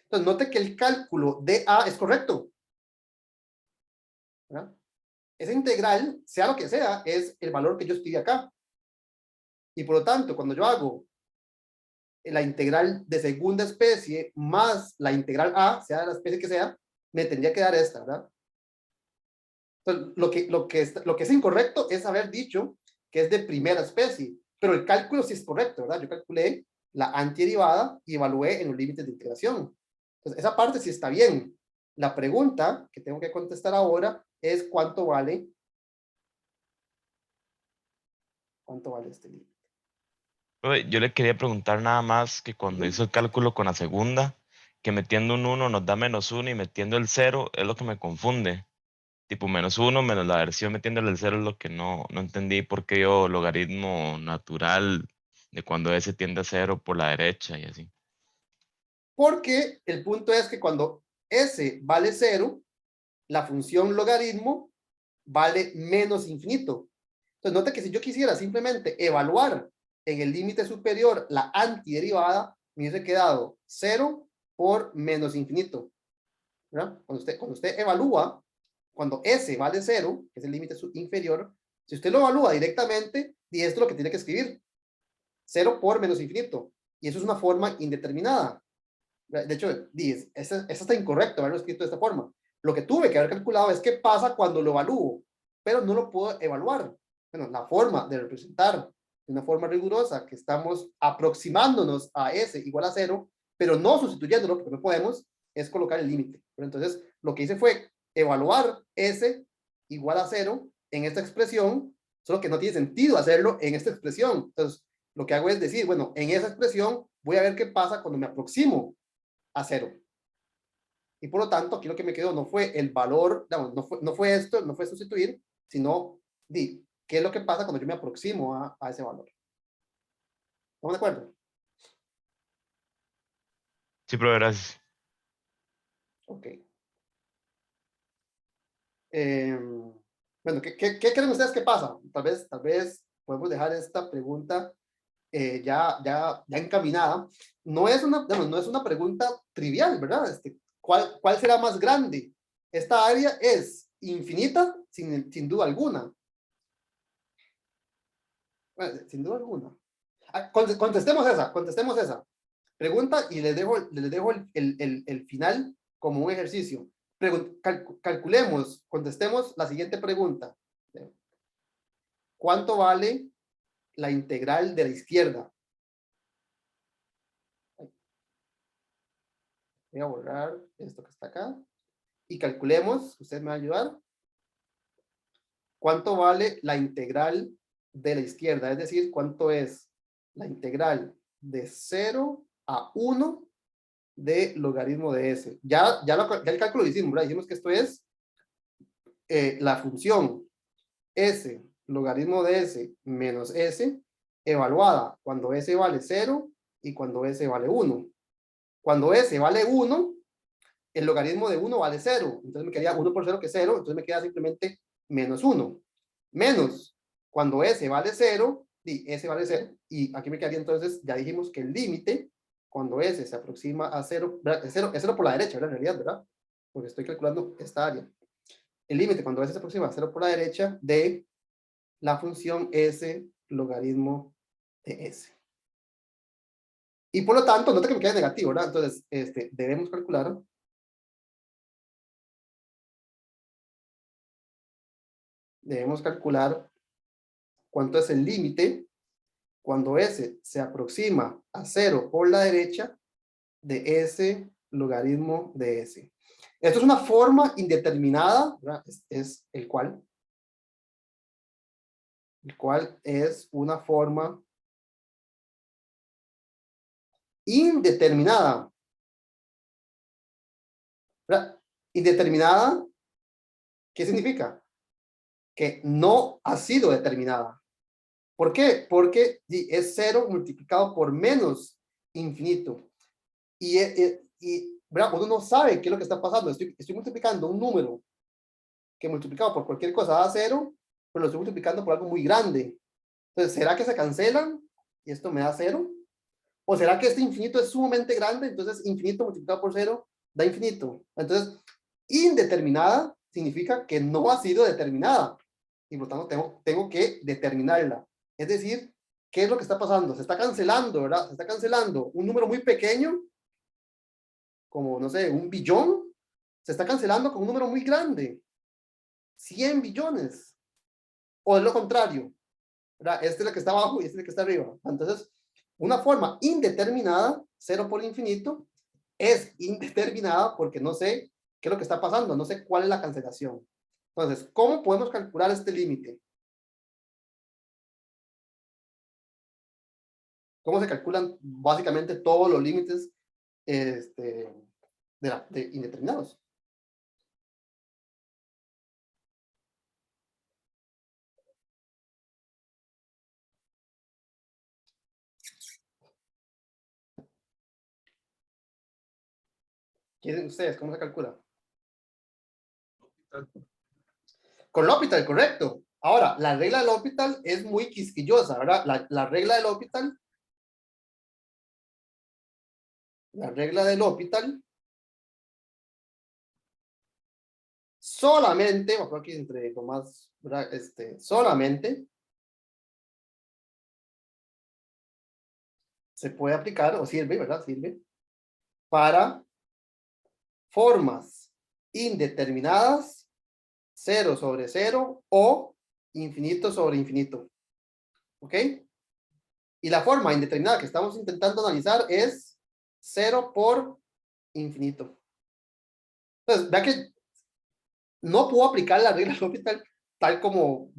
Entonces, note que el cálculo de A es correcto. ¿Verdad? esa integral, sea lo que sea, es el valor que yo escribí acá. Y por lo tanto, cuando yo hago la integral de segunda especie más la integral A, sea la especie que sea, me tendría que dar esta, ¿verdad? Entonces, lo que es incorrecto es haber dicho que es de primera especie, pero el cálculo sí es correcto, ¿verdad? Yo calculé la antiderivada y evalué en los límites de integración. Entonces, esa parte sí está bien. La pregunta que tengo que contestar ahora es ¿cuánto vale este límite? Profe, yo le quería preguntar nada más que cuando hizo el cálculo con la segunda, que metiendo un 1 nos da -1 y metiendo el 0 es lo que me confunde. Tipo -1 menos la versión metiéndole el 0 es lo que no entendí por qué yo logaritmo natural de cuando S tiende a 0 por la derecha y así. Porque el punto es que cuando S vale 0, la función logaritmo vale menos infinito. Entonces, note que si yo quisiera simplemente evaluar en el límite superior la antiderivada, me hubiese quedado 0 por menos infinito. ¿Verdad? Cuando usted evalúa, cuando S vale 0, que es el límite inferior, si usted lo evalúa directamente, y esto es lo que tiene que escribir. 0 por menos infinito. Y eso es una forma indeterminada. De hecho, eso está incorrecto haberlo escrito de esta forma. Lo que tuve que haber calculado es qué pasa cuando lo evalúo, pero no lo puedo evaluar. Bueno, la forma de representar de una forma rigurosa que estamos aproximándonos a S igual a 0, pero no sustituyéndolo, porque no podemos, es colocar el límite. Pero entonces, lo que hice fue evaluar S igual a 0 en esta expresión, solo que no tiene sentido hacerlo en esta expresión. Entonces, lo que hago es decir, bueno, en esa expresión voy a ver qué pasa cuando me aproximo a 0. Y por lo tanto, aquí lo que me quedó no fue el valor, no fue esto, no fue sustituir, sino qué es lo que pasa cuando yo me aproximo a ese valor. ¿Estamos de acuerdo? Sí, profe, gracias. Ok. Bueno, ¿qué creen ustedes que pasa? Tal vez podemos dejar esta pregunta ya encaminada. No es una pregunta trivial, ¿verdad? ¿Cuál será más grande? Esta área es infinita, sin duda alguna. Bueno, sin duda alguna. Contestemos esa. Pregunta y les dejo el final como un ejercicio. Contestemos la siguiente pregunta. ¿Cuánto vale la integral de la izquierda? Voy a borrar esto que está acá. Y calculemos, usted me va a ayudar. ¿Cuánto vale la integral de la izquierda? Es decir, ¿cuánto es la integral de 0 a 1 de logaritmo de S? Ya el cálculo lo hicimos, ¿verdad? Dijimos que esto es la función S logaritmo de S menos S evaluada cuando S vale 0 y cuando S vale 1. Cuando S vale 1, el logaritmo de 1 vale 0. Entonces me quedaría 1 por 0 que es 0, entonces me queda simplemente menos 1. Menos, cuando S vale 0, y S vale 0, y aquí me quedaría entonces, ya dijimos que el límite, cuando S se aproxima a 0, es 0 por la derecha, ¿verdad? En realidad, ¿verdad? Porque estoy calculando esta área. El límite, cuando S se aproxima a 0 por la derecha, de la función S logaritmo de S. Y por lo tanto, nota que me queda negativo, ¿verdad? Entonces, debemos calcular cuánto es el límite cuando S se aproxima a 0 por la derecha de S logaritmo de S. Esto es una forma indeterminada, ¿verdad? Es el cual es una forma indeterminada. ¿Verdad? Indeterminada, ¿qué significa? Que no ha sido determinada. ¿Por qué? Porque es 0 multiplicado por menos infinito. Y ¿verdad? Uno no sabe qué es lo que está pasando. Estoy multiplicando un número que multiplicado por cualquier cosa da 0, pero lo estoy multiplicando por algo muy grande. Entonces, ¿será que se cancelan y esto me da 0? ¿O será que este infinito es sumamente grande? Entonces, infinito multiplicado por 0 da infinito. Entonces, indeterminada significa que no ha sido determinada. Y por lo tanto tengo que determinarla. Es decir, ¿qué es lo que está pasando? Se está cancelando, ¿verdad? Se está cancelando un número muy pequeño, como, no sé, 1 billón. Se está cancelando con un número muy grande, 100 billones. O es lo contrario, ¿verdad? Este es el que está abajo y este es el que está arriba. Entonces, una forma indeterminada, 0 por infinito, es indeterminada porque no sé qué es lo que está pasando, no sé cuál es la cancelación. Entonces, ¿cómo podemos calcular este límite? ¿Cómo se calculan básicamente todos los límites de indeterminados? ¿Quieren ustedes? ¿Cómo se calcula? Con L'Hopital, correcto. Ahora, la regla de L'Hopital es muy quisquillosa, ¿verdad? La regla de L'Hopital solamente, me acuerdo aquí entre lo más, ¿verdad? Solamente se puede aplicar, o sirve, ¿verdad? Sirve para formas indeterminadas, 0 sobre 0 o infinito sobre infinito. ¿Ok? Y la forma indeterminada que estamos intentando analizar es 0 por infinito. Entonces, vea que no puedo aplicar la regla de L'Hopital tal como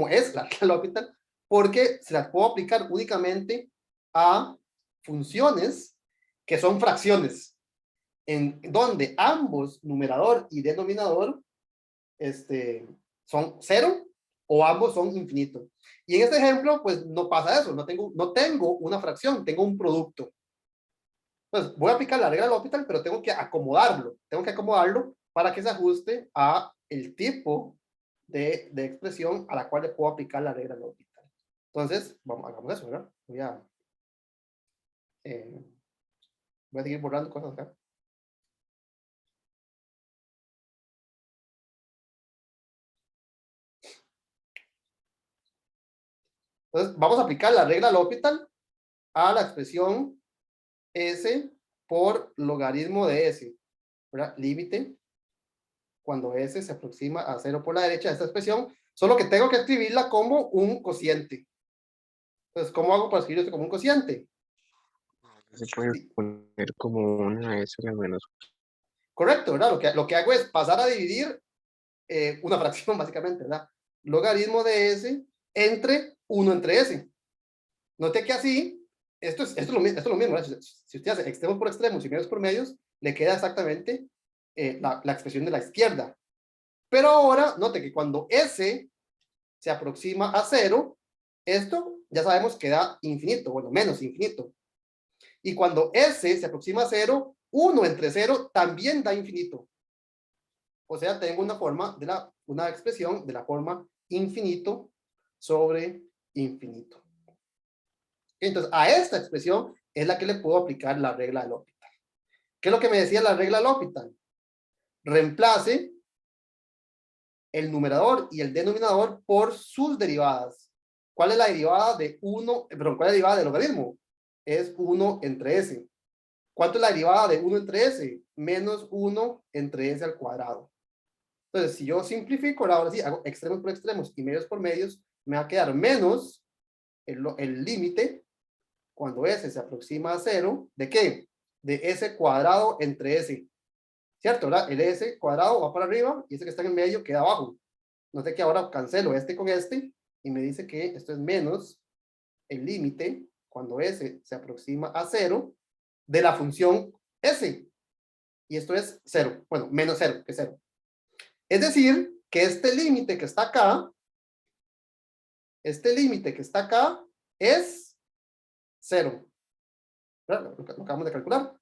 es la regla de L'Hopital, porque se las puedo aplicar únicamente a funciones que son fracciones, en donde ambos, numerador y denominador, son 0 o ambos son infinitos. Y en este ejemplo, pues no pasa eso, no tengo una fracción, tengo un producto. Entonces, voy a aplicar la regla de L'Hopital, pero tengo que acomodarlo para que se ajuste a el tipo de expresión a la cual le puedo aplicar la regla de L'Hopital. Entonces, hagamos eso, ¿verdad? Voy a seguir borrando cosas acá. Entonces, vamos a aplicar la regla de L'Hopital a la expresión S por logaritmo de S, ¿verdad? Límite cuando S se aproxima a 0 por la derecha de esta expresión, solo que tengo que escribirla como un cociente. Entonces, ¿cómo hago para escribir esto como un cociente? Se puede poner como una S a la menos. Correcto, ¿verdad? Lo que hago es pasar a dividir una fracción, básicamente, ¿verdad? Logaritmo de S entre 1 entre S. Note que así, esto es lo mismo, ¿verdad? Si usted hace extremos por extremos y medios por medios, le queda exactamente la expresión de la izquierda. Pero ahora, note que cuando S se aproxima a 0, esto ya sabemos que da infinito, bueno, menos infinito. Y cuando S se aproxima a 0, 1 entre 0 también da infinito. O sea, tengo una expresión de la forma infinito sobre infinito. Entonces, a esta expresión es la que le puedo aplicar la regla de L'Hopital. ¿Qué es lo que me decía la regla de L'Hopital? Reemplace el numerador y el denominador por sus derivadas. ¿Cuál es la derivada de ¿cuál es la derivada del logaritmo? Es 1 entre S. ¿Cuánto es la derivada de 1 entre S? Menos 1 entre S al cuadrado. Entonces, si yo simplifico, ahora sí, hago extremos por extremos y medios por medios, me va a quedar menos el límite cuando S se aproxima a 0, ¿de qué? De S cuadrado entre S. ¿Cierto? ¿Verdad? El S cuadrado va para arriba y ese que está en el medio queda abajo. Noté que ahora cancelo este con este y me dice que esto es menos el límite cuando S se aproxima a 0 de la función S. Y esto es 0. Bueno, menos 0 que 0. Es decir, que este límite que está acá es 0. Lo acabamos de calcular.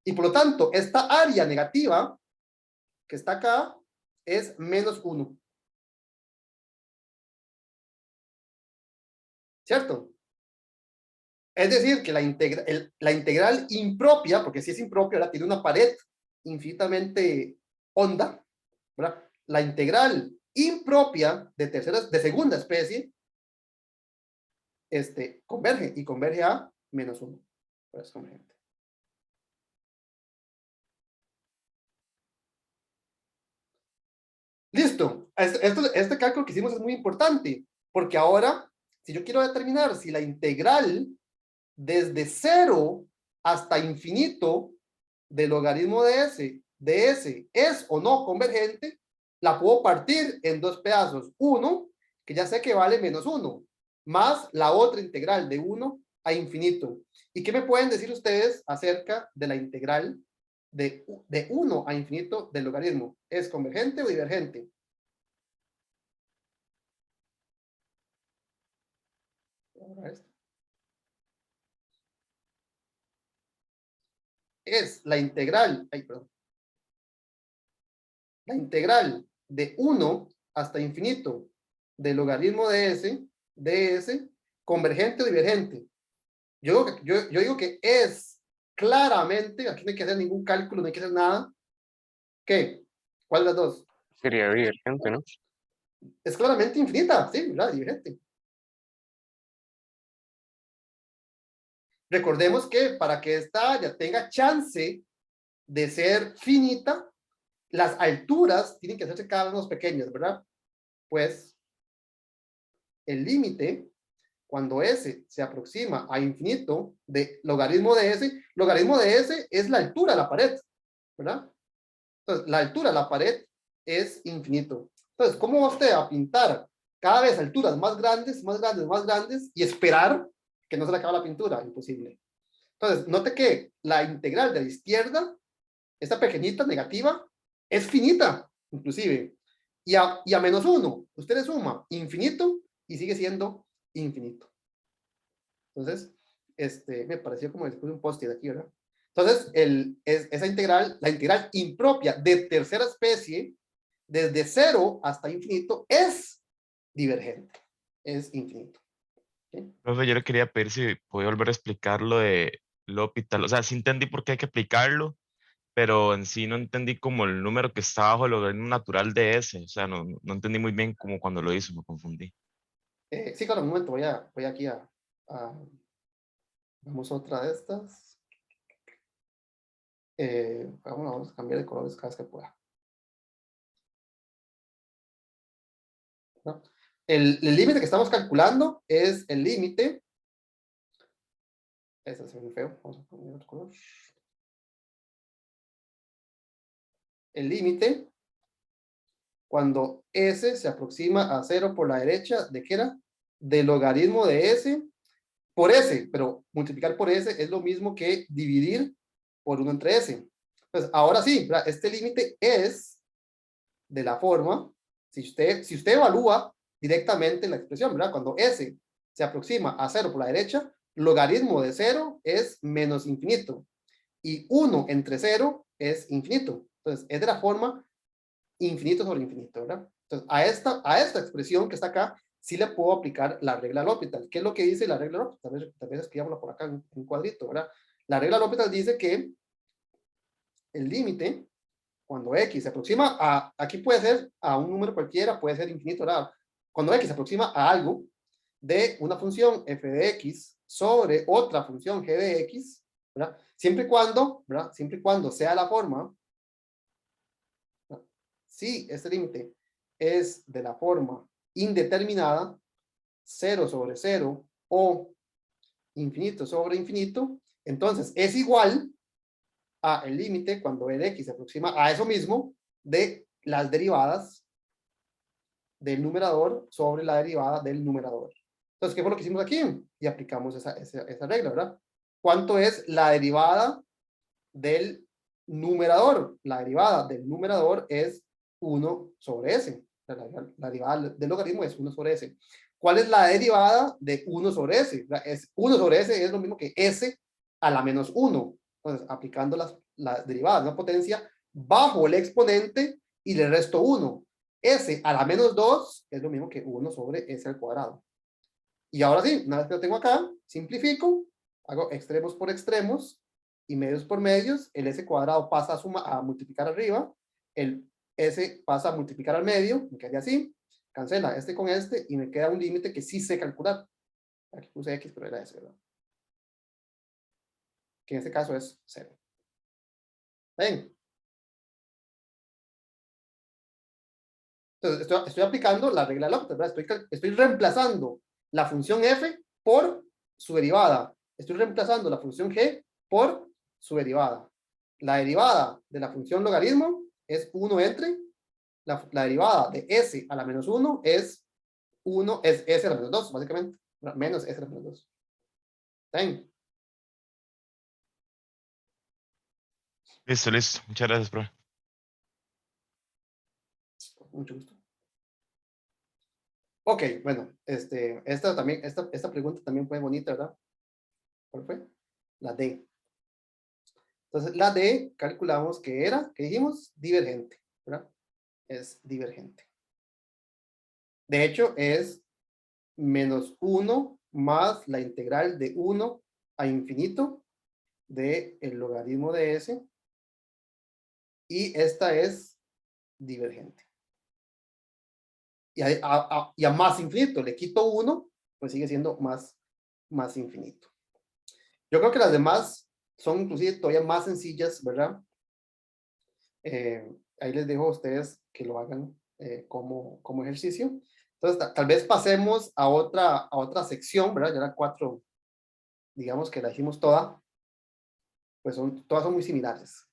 Y por lo tanto, esta área negativa que está acá es menos 1. ¿Cierto? Es decir, que la integral impropia, porque si es impropia, tiene una pared infinitamente onda, ¿verdad? La integral impropia de segunda especie, converge y converge a menos 1. Pues convergente. Listo. Este cálculo que hicimos es muy importante, porque ahora, si yo quiero determinar si la integral desde 0 hasta infinito del logaritmo de s es o no convergente, la puedo partir en dos pedazos. Uno, que ya sé que vale menos 1, más la otra integral de 1 a infinito. ¿Y qué me pueden decir ustedes acerca de la integral de 1 a infinito del logaritmo? ¿Es convergente o divergente? Es la integral, la integral de 1 hasta infinito del logaritmo de s, convergente o divergente. Yo digo que es claramente, aquí no hay que hacer ningún cálculo, no hay que hacer nada. ¿Qué? ¿Cuál de las dos? Sería divergente, ¿no? Es claramente infinita, sí, ¿verdad? Divergente. Recordemos que para que esta ya tenga chance de ser finita, las alturas tienen que hacerse cada vez más pequeñas, ¿verdad? Pues el límite, cuando s se aproxima a infinito de logaritmo de s es la altura de la pared, ¿verdad? Entonces, la altura de la pared es infinito. Entonces, ¿cómo va usted a pintar cada vez alturas más grandes, más grandes, más grandes y esperar que no se le acabe la pintura? Imposible. Entonces, note que la integral de la izquierda, esta pequeñita negativa, es finita, inclusive. Y a menos 1, usted le suma infinito y sigue siendo infinito. Entonces, me pareció como después de un post-it aquí, ¿verdad? Entonces, esa integral, la integral impropia de tercera especie, desde 0 hasta infinito, es divergente. Es infinito. ¿Okay? Profe, yo le quería pedir si podía volver a explicar lo de L'Hopital. O sea, sí entendí por qué hay que aplicarlo, pero en sí no entendí como el número que está bajo el logaritmo natural de S. O sea, no entendí muy bien como cuando lo hizo, me confundí. Sí, claro, un momento, voy aquí vamos a otra de estas. Vamos a cambiar de colores cada vez que pueda. ¿No? El límite que estamos calculando es el límite. Ese es muy feo. Vamos a cambiar otro color. El límite cuando s se aproxima a 0 por la derecha, ¿de qué era? Del logaritmo de s por s, pero multiplicar por s es lo mismo que dividir por 1 entre s. Entonces, ahora sí, ¿verdad? Este límite es de la forma, si usted evalúa directamente la expresión, ¿verdad? Cuando s se aproxima a 0 por la derecha, logaritmo de 0 es menos infinito. Y 1 entre 0 es infinito. Entonces, es de la forma infinito sobre infinito, ¿verdad? Entonces, a esta expresión que está acá, sí le puedo aplicar la regla L'Hopital. ¿Qué es lo que dice la regla L'Hopital? Tal vez escribámosla por acá en un cuadrito, ¿verdad? La regla L'Hopital dice que el límite, cuando x se aproxima a, aquí puede ser a un número cualquiera, puede ser infinito, ¿verdad? Cuando x se aproxima a algo de una función f de x sobre otra función g de x, ¿verdad? Siempre y cuando, ¿verdad? Siempre y cuando sea la forma, si este límite es de la forma indeterminada, 0 sobre 0 o infinito sobre infinito, entonces es igual a el límite cuando el x se aproxima a eso mismo de las derivadas del numerador sobre la derivada del numerador. Entonces, ¿qué fue lo que hicimos aquí? Y aplicamos esa regla, ¿verdad? ¿Cuánto es la derivada del numerador? La derivada del numerador es 1 sobre s. La derivada del logaritmo es 1 sobre s. ¿Cuál es la derivada de 1 sobre s? 1 sobre s es lo mismo que s a la menos 1. Entonces, aplicando las derivadas de una potencia bajo el exponente y le resto 1. S a la menos 2 es lo mismo que 1 sobre s al cuadrado. Y ahora sí, una vez que lo tengo acá, simplifico, hago extremos por extremos y medios por medios, el s cuadrado pasa a multiplicar arriba, el S pasa a multiplicar al medio, me quedaría así, cancela este con este, y me queda un límite que sí sé calcular. Aquí puse X, pero era S, ¿verdad? Que en este caso es 0. ¿Ven? Entonces, estoy aplicando la regla de L'Hopital, ¿verdad? Estoy reemplazando la función f por su derivada. Estoy reemplazando la función g por su derivada. La derivada de la función logaritmo es 1 entre la derivada de s a la menos 1 es 1, es s a la menos 2, básicamente. Menos s a la menos 2. ¿Ven? Listo, listo. Muchas gracias, profe. Mucho gusto. Ok, bueno, esta pregunta también fue bonita, ¿verdad? ¿Cuál fue? La D. Entonces, la D calculamos que era, ¿qué dijimos? Divergente, ¿verdad? Es divergente. De hecho, es menos 1 más la integral de 1 a infinito del logaritmo de S. Y esta es divergente. Y a más infinito le quito 1, pues sigue siendo más infinito. Yo creo que las demás son inclusive todavía más sencillas, ¿verdad? Ahí les dejo a ustedes que lo hagan como ejercicio. Entonces, tal vez pasemos a otra sección, ¿verdad? Ya la 4, digamos que la hicimos toda, pues todas son muy similares.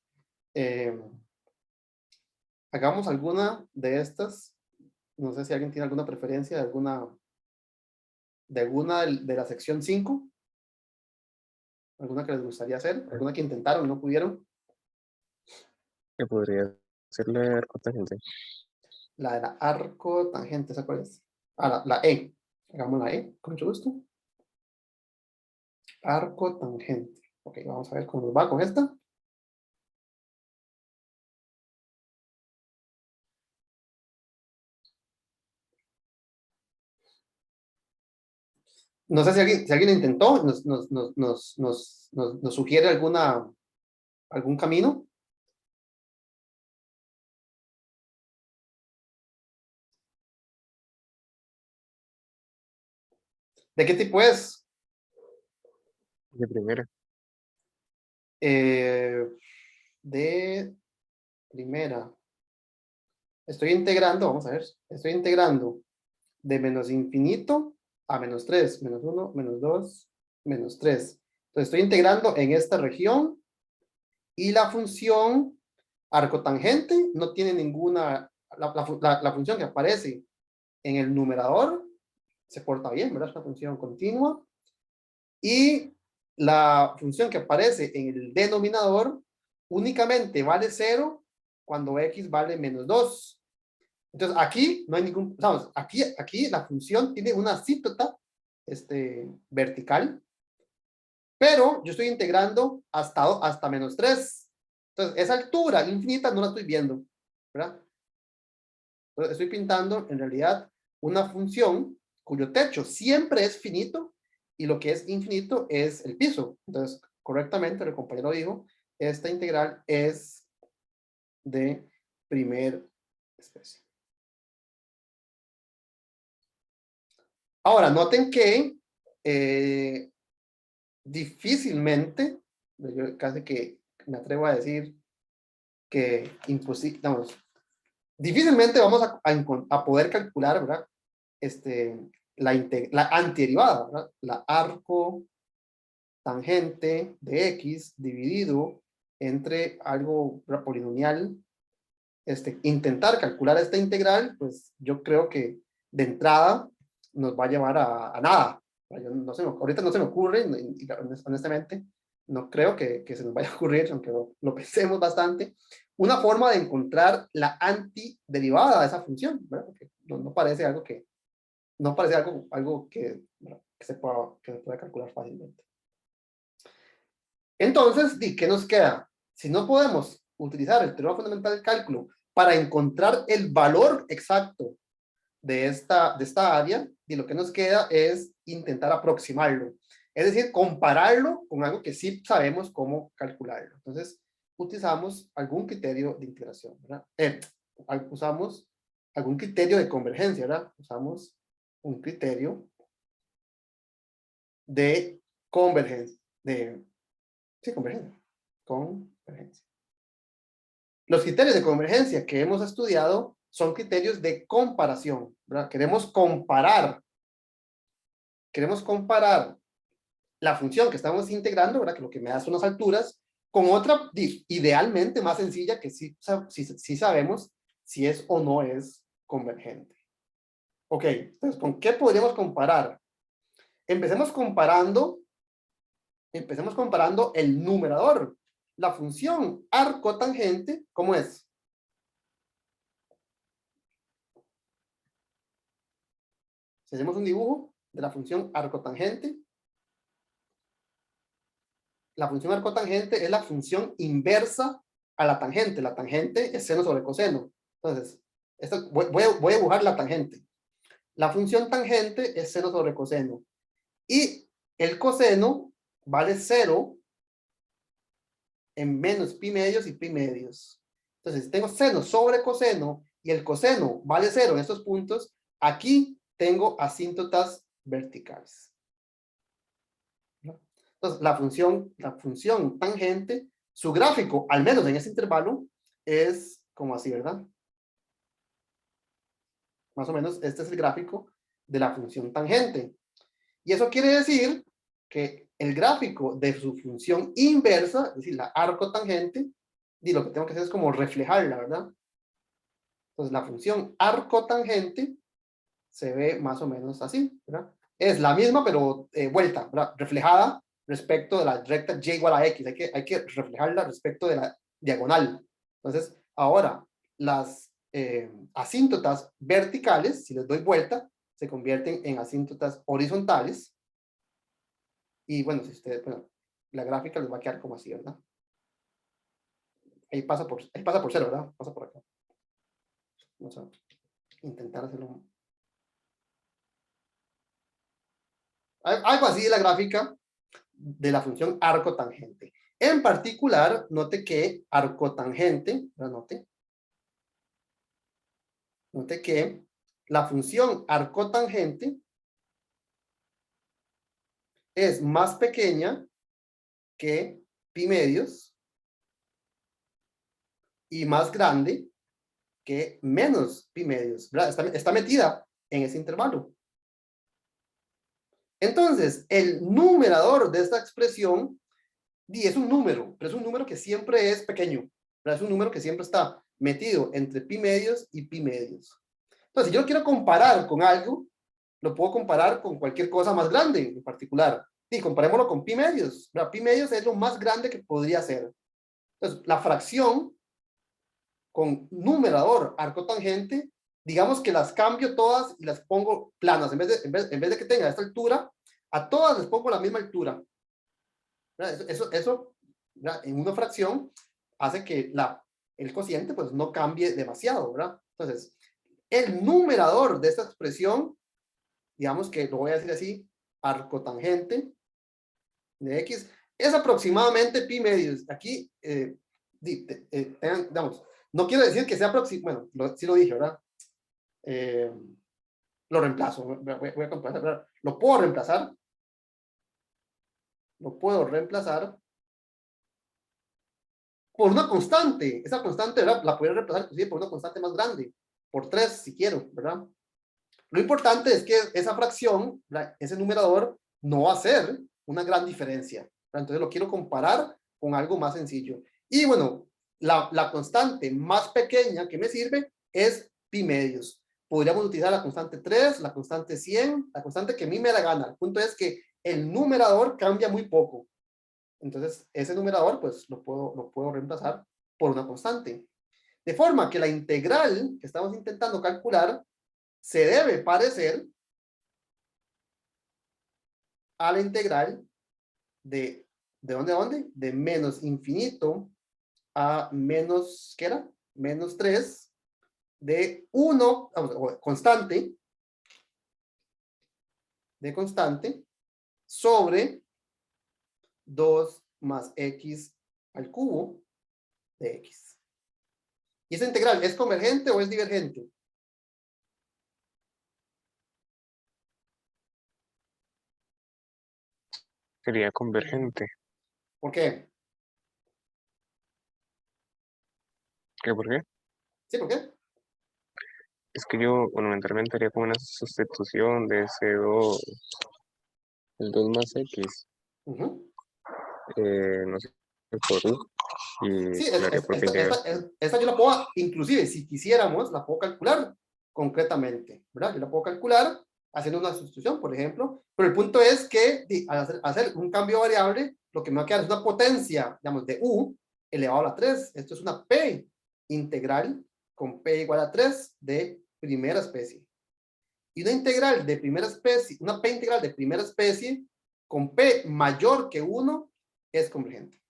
Hagamos alguna de estas. No sé si alguien tiene alguna preferencia de alguna de la sección 5. ¿Alguna que les gustaría hacer? ¿Alguna que intentaron y no pudieron? Que podría ser la cotangente. La de la arco tangente, ¿esa cuál es? La E. Hagamos la E, con mucho gusto. Arco tangente. Ok, vamos a ver cómo nos va con esta. No sé si alguien intentó, nos sugiere algún camino. ¿De qué tipo es? De primera. De primera. Estoy integrando, vamos a ver, estoy integrando de menos infinito a menos 3, menos 1, menos 2, menos 3. Entonces estoy integrando en esta región y la función arcotangente no tiene ninguna, la función que aparece en el numerador se porta bien, ¿verdad? Es una función continua. Y la función que aparece en el denominador únicamente vale 0 cuando x vale menos 2. Entonces aquí no hay ningún, vamos, aquí la función tiene una asíntota vertical, pero yo estoy integrando hasta menos 3. Entonces esa altura infinita no la estoy viendo, ¿verdad? Entonces, estoy pintando en realidad una función cuyo techo siempre es finito y lo que es infinito es el piso. Entonces, correctamente, el compañero dijo, esta integral es de primer especie. Ahora, noten que difícilmente, yo casi que me atrevo a decir que imposible, vamos, difícilmente vamos a poder calcular, ¿verdad? La antiderivada, ¿verdad? La arco tangente de x dividido entre algo polinomial. Intentar calcular esta integral, pues yo creo que de entrada nos va a llevar a nada. Yo ahorita no se me ocurre, y honestamente, no creo que se nos vaya a ocurrir, aunque lo pensemos bastante, una forma de encontrar la antiderivada de esa función, ¿verdad? Porque no parece algo que, se pueda calcular fácilmente. Entonces, ¿qué nos queda? Si no podemos utilizar el teorema fundamental del cálculo para encontrar el valor exacto de esta área, y lo que nos queda es intentar aproximarlo. Es decir, compararlo con algo que sí sabemos cómo calcularlo. Entonces, utilizamos algún criterio de integración, ¿verdad? Usamos algún criterio de convergencia, ¿verdad? Usamos un criterio de convergencia, sí, convergencia. Los criterios de convergencia que hemos estudiado son criterios de comparación, ¿verdad? Queremos comparar la función que estamos integrando, ¿verdad? Que lo que me da son las alturas, con otra idealmente más sencilla que sí sabemos si es o no es convergente. Ok, entonces, ¿con qué podríamos comparar? Empecemos comparando el numerador. La función arcotangente, ¿cómo es? Si hacemos un dibujo de la función arcotangente, la función arcotangente es la función inversa a la tangente. La tangente es seno sobre coseno. Entonces, voy a dibujar la tangente. La función tangente es seno sobre coseno. Y el coseno vale 0 en menos pi medios y pi medios. Entonces, tengo seno sobre coseno y el coseno vale 0 en estos puntos. Aquí tengo asíntotas verticales. Entonces, la función tangente, su gráfico, al menos en ese intervalo, es como así, ¿verdad? Más o menos, este es el gráfico de la función tangente. Y eso quiere decir que el gráfico de su función inversa, es decir, la arcotangente, y lo que tengo que hacer es como reflejarla, ¿verdad? Entonces, la función arcotangente se ve más o menos así, ¿verdad? Es la misma, pero vuelta, ¿verdad? Reflejada respecto de la recta y igual a x. Hay que reflejarla respecto de la diagonal. Entonces, ahora, las asíntotas verticales, si les doy vuelta, se convierten en asíntotas horizontales. Y bueno, si ustedes, bueno, la gráfica les va a quedar como así, ¿verdad? Ahí pasa por 0, ¿verdad? Pasa por acá. Vamos a intentar hacerlo. Algo así de la gráfica de la función arcotangente. En particular, note que arcotangente, note que la función arcotangente es más pequeña que pi medios y más grande que menos pi medios, ¿verdad? Está metida en ese intervalo. Entonces, el numerador de esta expresión es un número, pero es un número que siempre es pequeño, ¿verdad? Es un número que siempre está metido entre pi medios y pi medios. Entonces, si yo quiero comparar con algo, lo puedo comparar con cualquier cosa más grande en particular. Y comparémoslo con pi medios, ¿verdad? Pi medios es lo más grande que podría ser. Entonces, la fracción con numerador arcotangente, digamos que las cambio todas y las pongo planas. En vez de que tenga esta altura, a todas les pongo la misma altura. Eso en una fracción hace que el cociente pues no cambie demasiado, ¿verdad? Entonces, el numerador de esta expresión, digamos que lo voy a decir así, arcotangente de x, es aproximadamente pi medios. Aquí, digamos, no quiero decir que sea aproximadamente, bueno, sí lo dije, ¿verdad? Lo reemplazo, voy a comenzar, ¿verdad? Lo puedo reemplazar por una constante. Esa constante, ¿verdad? La puedo reemplazar inclusive por una constante más grande, por 3 si quiero, ¿verdad? Lo importante es que esa fracción, ese numerador, no va a ser una gran diferencia, ¿verdad? Entonces lo quiero comparar con algo más sencillo. Y bueno, la constante más pequeña que me sirve es pi medios. Podríamos utilizar la constante 3, la constante 100, la constante que a mí me da gana. El punto es que el numerador cambia muy poco. Entonces, ese numerador, pues, lo puedo reemplazar por una constante. De forma que la integral que estamos intentando calcular se debe parecer a la integral ¿de dónde a dónde? De menos infinito a menos, ¿qué era? Menos 3 de 1, constante, sobre 2 más x al cubo de X. ¿Y esa integral es convergente o es divergente? Sería convergente. ¿Por qué? ¿Por qué? ¿Sí? ¿Por qué? Es que yo mentalmente haría como una sustitución de ese 2, el 2 más X, Ujú. no sé, por U, y Sí, lo haría por P integral. esta yo la puedo, inclusive si quisiéramos, la puedo calcular concretamente, ¿verdad? Yo la puedo calcular haciendo una sustitución, por ejemplo, pero el punto es que al hacer un cambio variable, lo que me va a quedar es una potencia, digamos, de U elevado a la 3. Esto es una P integral con P igual a 3 de primera especie. Y una integral de primera especie, una P integral de primera especie con P mayor que 1 es convergente.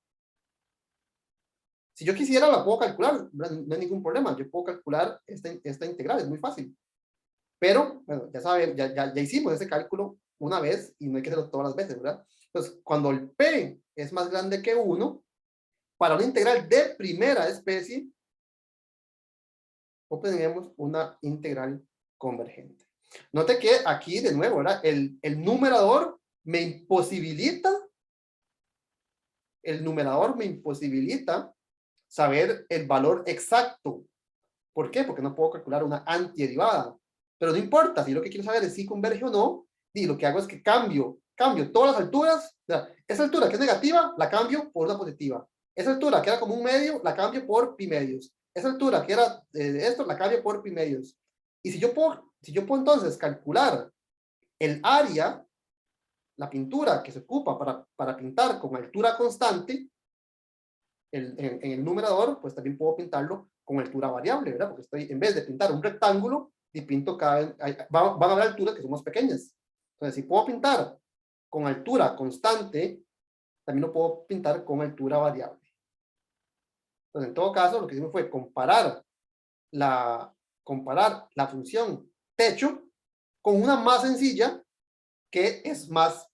Si yo quisiera, la puedo calcular, no hay ningún problema. Yo puedo calcular esta integral, es muy fácil. Pero, bueno, ya saben, ya hicimos ese cálculo una vez y no hay que hacerlo todas las veces, ¿verdad? Entonces, cuando el P es más grande que 1, para una integral de primera especie, obtenemos una integral convergente. Note que aquí, de nuevo, ¿verdad? El numerador me imposibilita saber el valor exacto. ¿Por qué? Porque no puedo calcular una antiderivada. Pero no importa, si lo que quiero saber es si converge o no, y lo que hago es que cambio todas las alturas. O sea, esa altura que es negativa, la cambio por una positiva. Esa altura que era como un medio, la cambio por pi medios. Esa altura que era esto, la cambio por pi medios. Y si yo puedo entonces calcular el área, la pintura que se ocupa para pintar con altura constante, en el numerador, pues también puedo pintarlo con altura variable, ¿verdad? Porque estoy, en vez de pintar un rectángulo, y pinto van a haber alturas que son más pequeñas. Entonces, si puedo pintar con altura constante, también lo puedo pintar con altura variable. Entonces, en todo caso, lo que hicimos fue comparar la función techo con una más sencilla que es más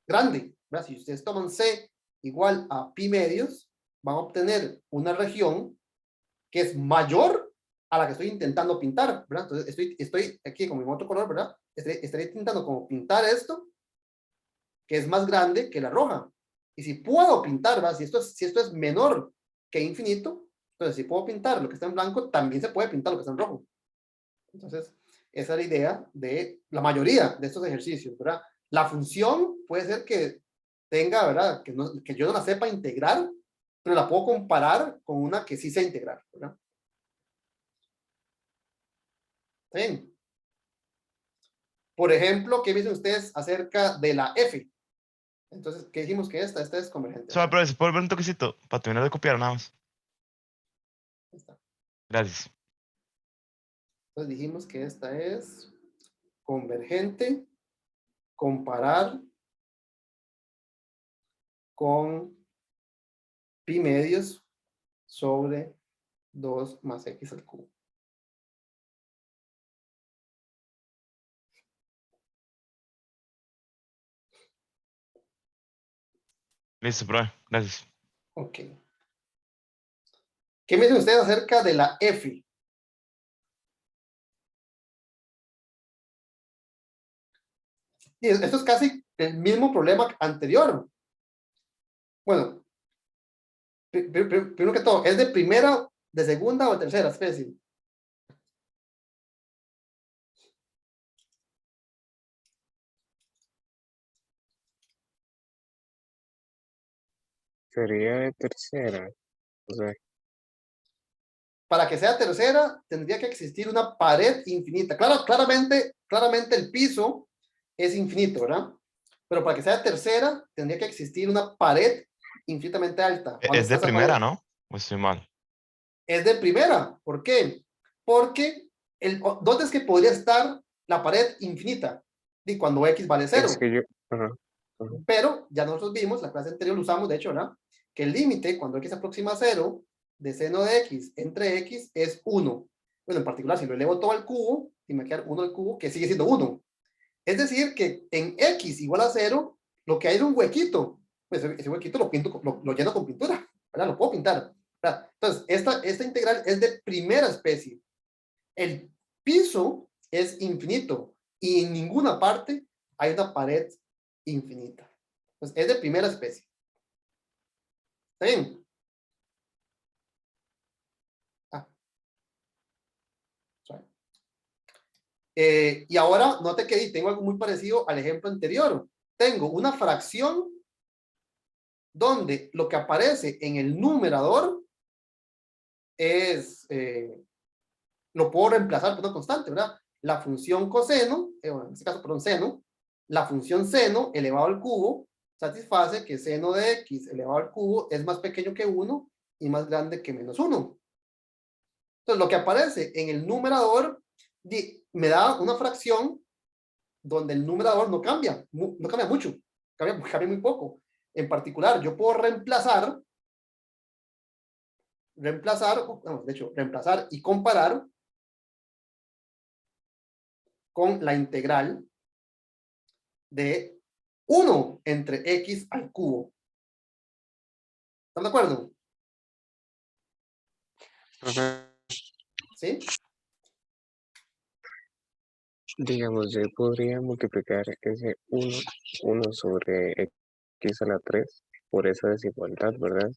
grande, ¿verdad? Si ustedes toman C igual a pi medios, van a obtener una región que es mayor a la que estoy intentando pintar, ¿verdad? Entonces estoy aquí con mi otro color, ¿verdad? Estaré intentando como pintar esto, que es más grande que la roja. Y si puedo pintar, ¿verdad? Si esto es menor que infinito, entonces si puedo pintar lo que está en blanco, también se puede pintar lo que está en rojo. Entonces, esa es la idea de la mayoría de estos ejercicios, ¿verdad? La función puede ser que tenga, ¿verdad? Que yo no la sepa integrar, pero la puedo comparar con una que sí sé integrar, ¿verdad? ¿Sí? Por ejemplo, ¿qué dicen ustedes acerca de la F? Entonces, ¿qué dijimos que esta es convergente? Solo, pero si puedo ver un toquecito para terminar de copiar nada más. Ahí está. Gracias. Entonces dijimos que esta es convergente, comparar con pi medios sobre 2 más x al cubo. Listo, profe. Gracias. Ok. ¿Qué me dicen ustedes acerca de la F? Y esto es casi el mismo problema anterior. Bueno, primero que todo, ¿es de primera, de segunda o de tercera especie? Sería de tercera. O sea, Para que sea tercera, tendría que existir una pared infinita. Claro, claramente el piso es infinito, ¿verdad? Pero para que sea tercera, tendría que existir una pared infinitamente alta. ¿Dónde Es está de esa primera, pared? ¿no? O estoy mal. Es de primera. ¿Por qué? Porque ¿dónde es que podría estar la pared infinita? Y cuando x vale es 0. que yo, ajá, Pero ya nosotros vimos, la clase anterior lo usamos, de hecho, ¿verdad? Que el límite, cuando x se aproxima a 0, de seno de x entre x es 1. Bueno, en particular, si lo elevo todo al cubo, y me queda 1 al cubo, que sigue siendo 1. Es decir, que en x igual a 0, lo que hay es un huequito. Pues ese huequito lo lleno con pintura, ¿verdad? Lo puedo pintar. ¿verdad? Entonces, esta integral es de primera especie. El piso es infinito y en ninguna parte hay una pared infinita. Entonces, es de primera especie. ¿Está bien? Y ahora, note que tengo algo muy parecido al ejemplo anterior. Tengo una fracción donde lo que aparece en el numerador es, lo puedo reemplazar por una constante, ¿verdad? La función coseno, en este caso, perdón, seno, la función seno elevado al cubo satisface que seno de x elevado al cubo es más pequeño que 1 y más grande que menos 1. Entonces, lo que aparece en el numerador me da una fracción donde el numerador no cambia mucho, cambia muy poco. En particular, yo puedo reemplazar y comparar con la integral de 1 entre x al cubo. ¿Están de acuerdo? ¿Sí? Digamos, yo podría multiplicar ese 1 sobre x a la 3 por esa desigualdad, ¿verdad?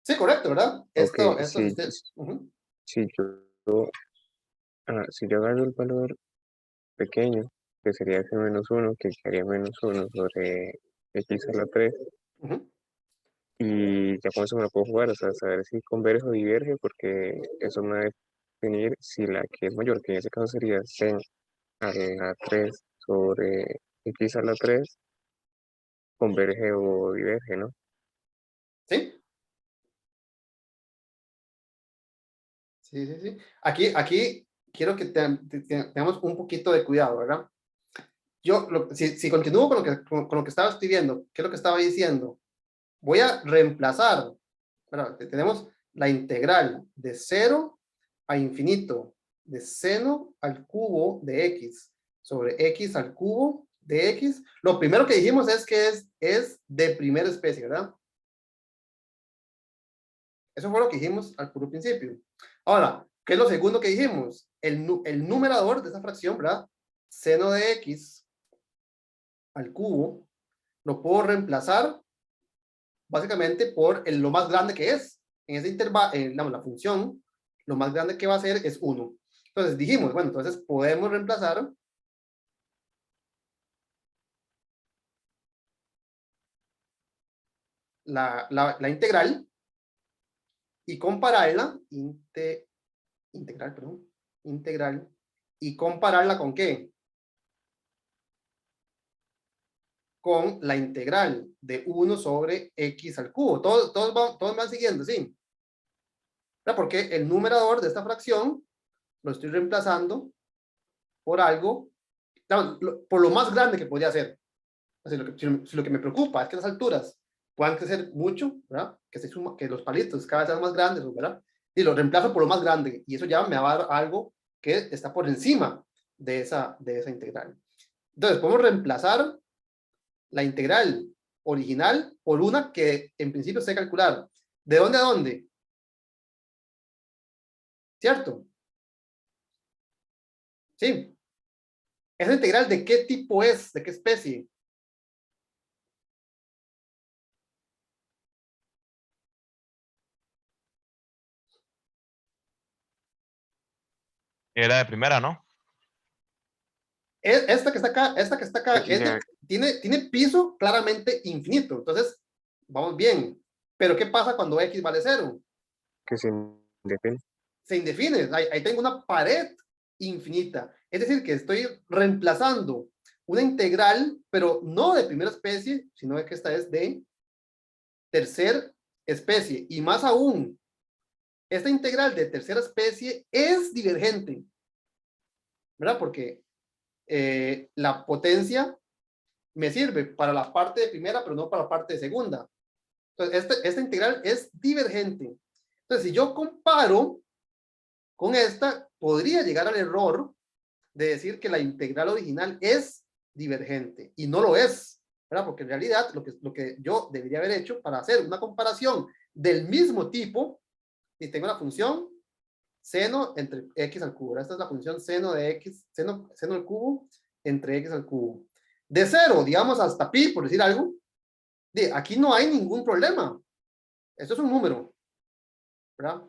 Sí, correcto, ¿verdad? Ok, Esto es usted. si yo agarro el valor pequeño, que sería ese menos 1, que sería menos 1 sobre x a la 3, y ya con eso me lo puedo jugar, o sea, saber si converge o diverge, porque eso me va a definir si la que es mayor, que en ese caso sería sen a la 3 sobre x a la 3, converge o diverge, ¿no? ¿Sí? Sí. Aquí quiero que tengamos un poquito de cuidado, ¿verdad? Yo, si continúo con lo que estaba escribiendo, ¿qué es lo que estaba diciendo? Voy a reemplazar, ¿verdad? Tenemos la integral de 0 a infinito de seno al cubo de x sobre x al cubo de x. Lo primero que dijimos es que es de primera especie, ¿verdad? Eso fue lo que dijimos al puro principio. Ahora, ¿qué es lo segundo que dijimos? El numerador de esa fracción, ¿verdad? Seno de x al cubo, lo puedo reemplazar básicamente por lo más grande que es. En ese intervalo, la función, lo más grande que va a ser es 1. Entonces dijimos, bueno, entonces podemos reemplazar la integral y compararla, integral, y compararla ¿con qué? Con la integral de 1 sobre x al cubo. Todos van siguiendo, ¿sí? Porque el numerador de esta fracción lo estoy reemplazando por algo, por lo más grande que podría ser. Así, lo que me preocupa es que las alturas puedan crecer mucho, ¿verdad? Que los palitos cada vez sean más grandes, ¿verdad? Y lo reemplazo por lo más grande. Y eso ya me va a dar algo que está por encima de esa integral. Entonces, podemos reemplazar la integral original por una que en principio sé calcular. ¿De dónde a dónde? ¿Cierto? Sí. ¿Esa integral de qué tipo es? ¿De qué especie? Era de primera, ¿no? Esta que está acá, tiene piso claramente infinito. Entonces, vamos bien. Pero ¿qué pasa cuando x vale 0? Que se indefine. Se indefine. Ahí tengo una pared infinita. Es decir, que estoy reemplazando una integral, pero no de primera especie, sino que esta es de tercera especie. Y más aún, esta integral de tercera especie es divergente, ¿verdad? Porque la potencia me sirve para la parte de primera, pero no para la parte de segunda. Entonces, esta integral es divergente. Entonces, si yo comparo con esta, podría llegar al error de decir que la integral original es divergente, y no lo es, ¿verdad? Porque en realidad lo que yo debería haber hecho para hacer una comparación del mismo tipo, y tengo la función seno entre x al cubo. Esta es la función seno de x, seno al cubo entre x al cubo. De 0, digamos, hasta pi, por decir algo, aquí no hay ningún problema. Esto es un número, ¿verdad?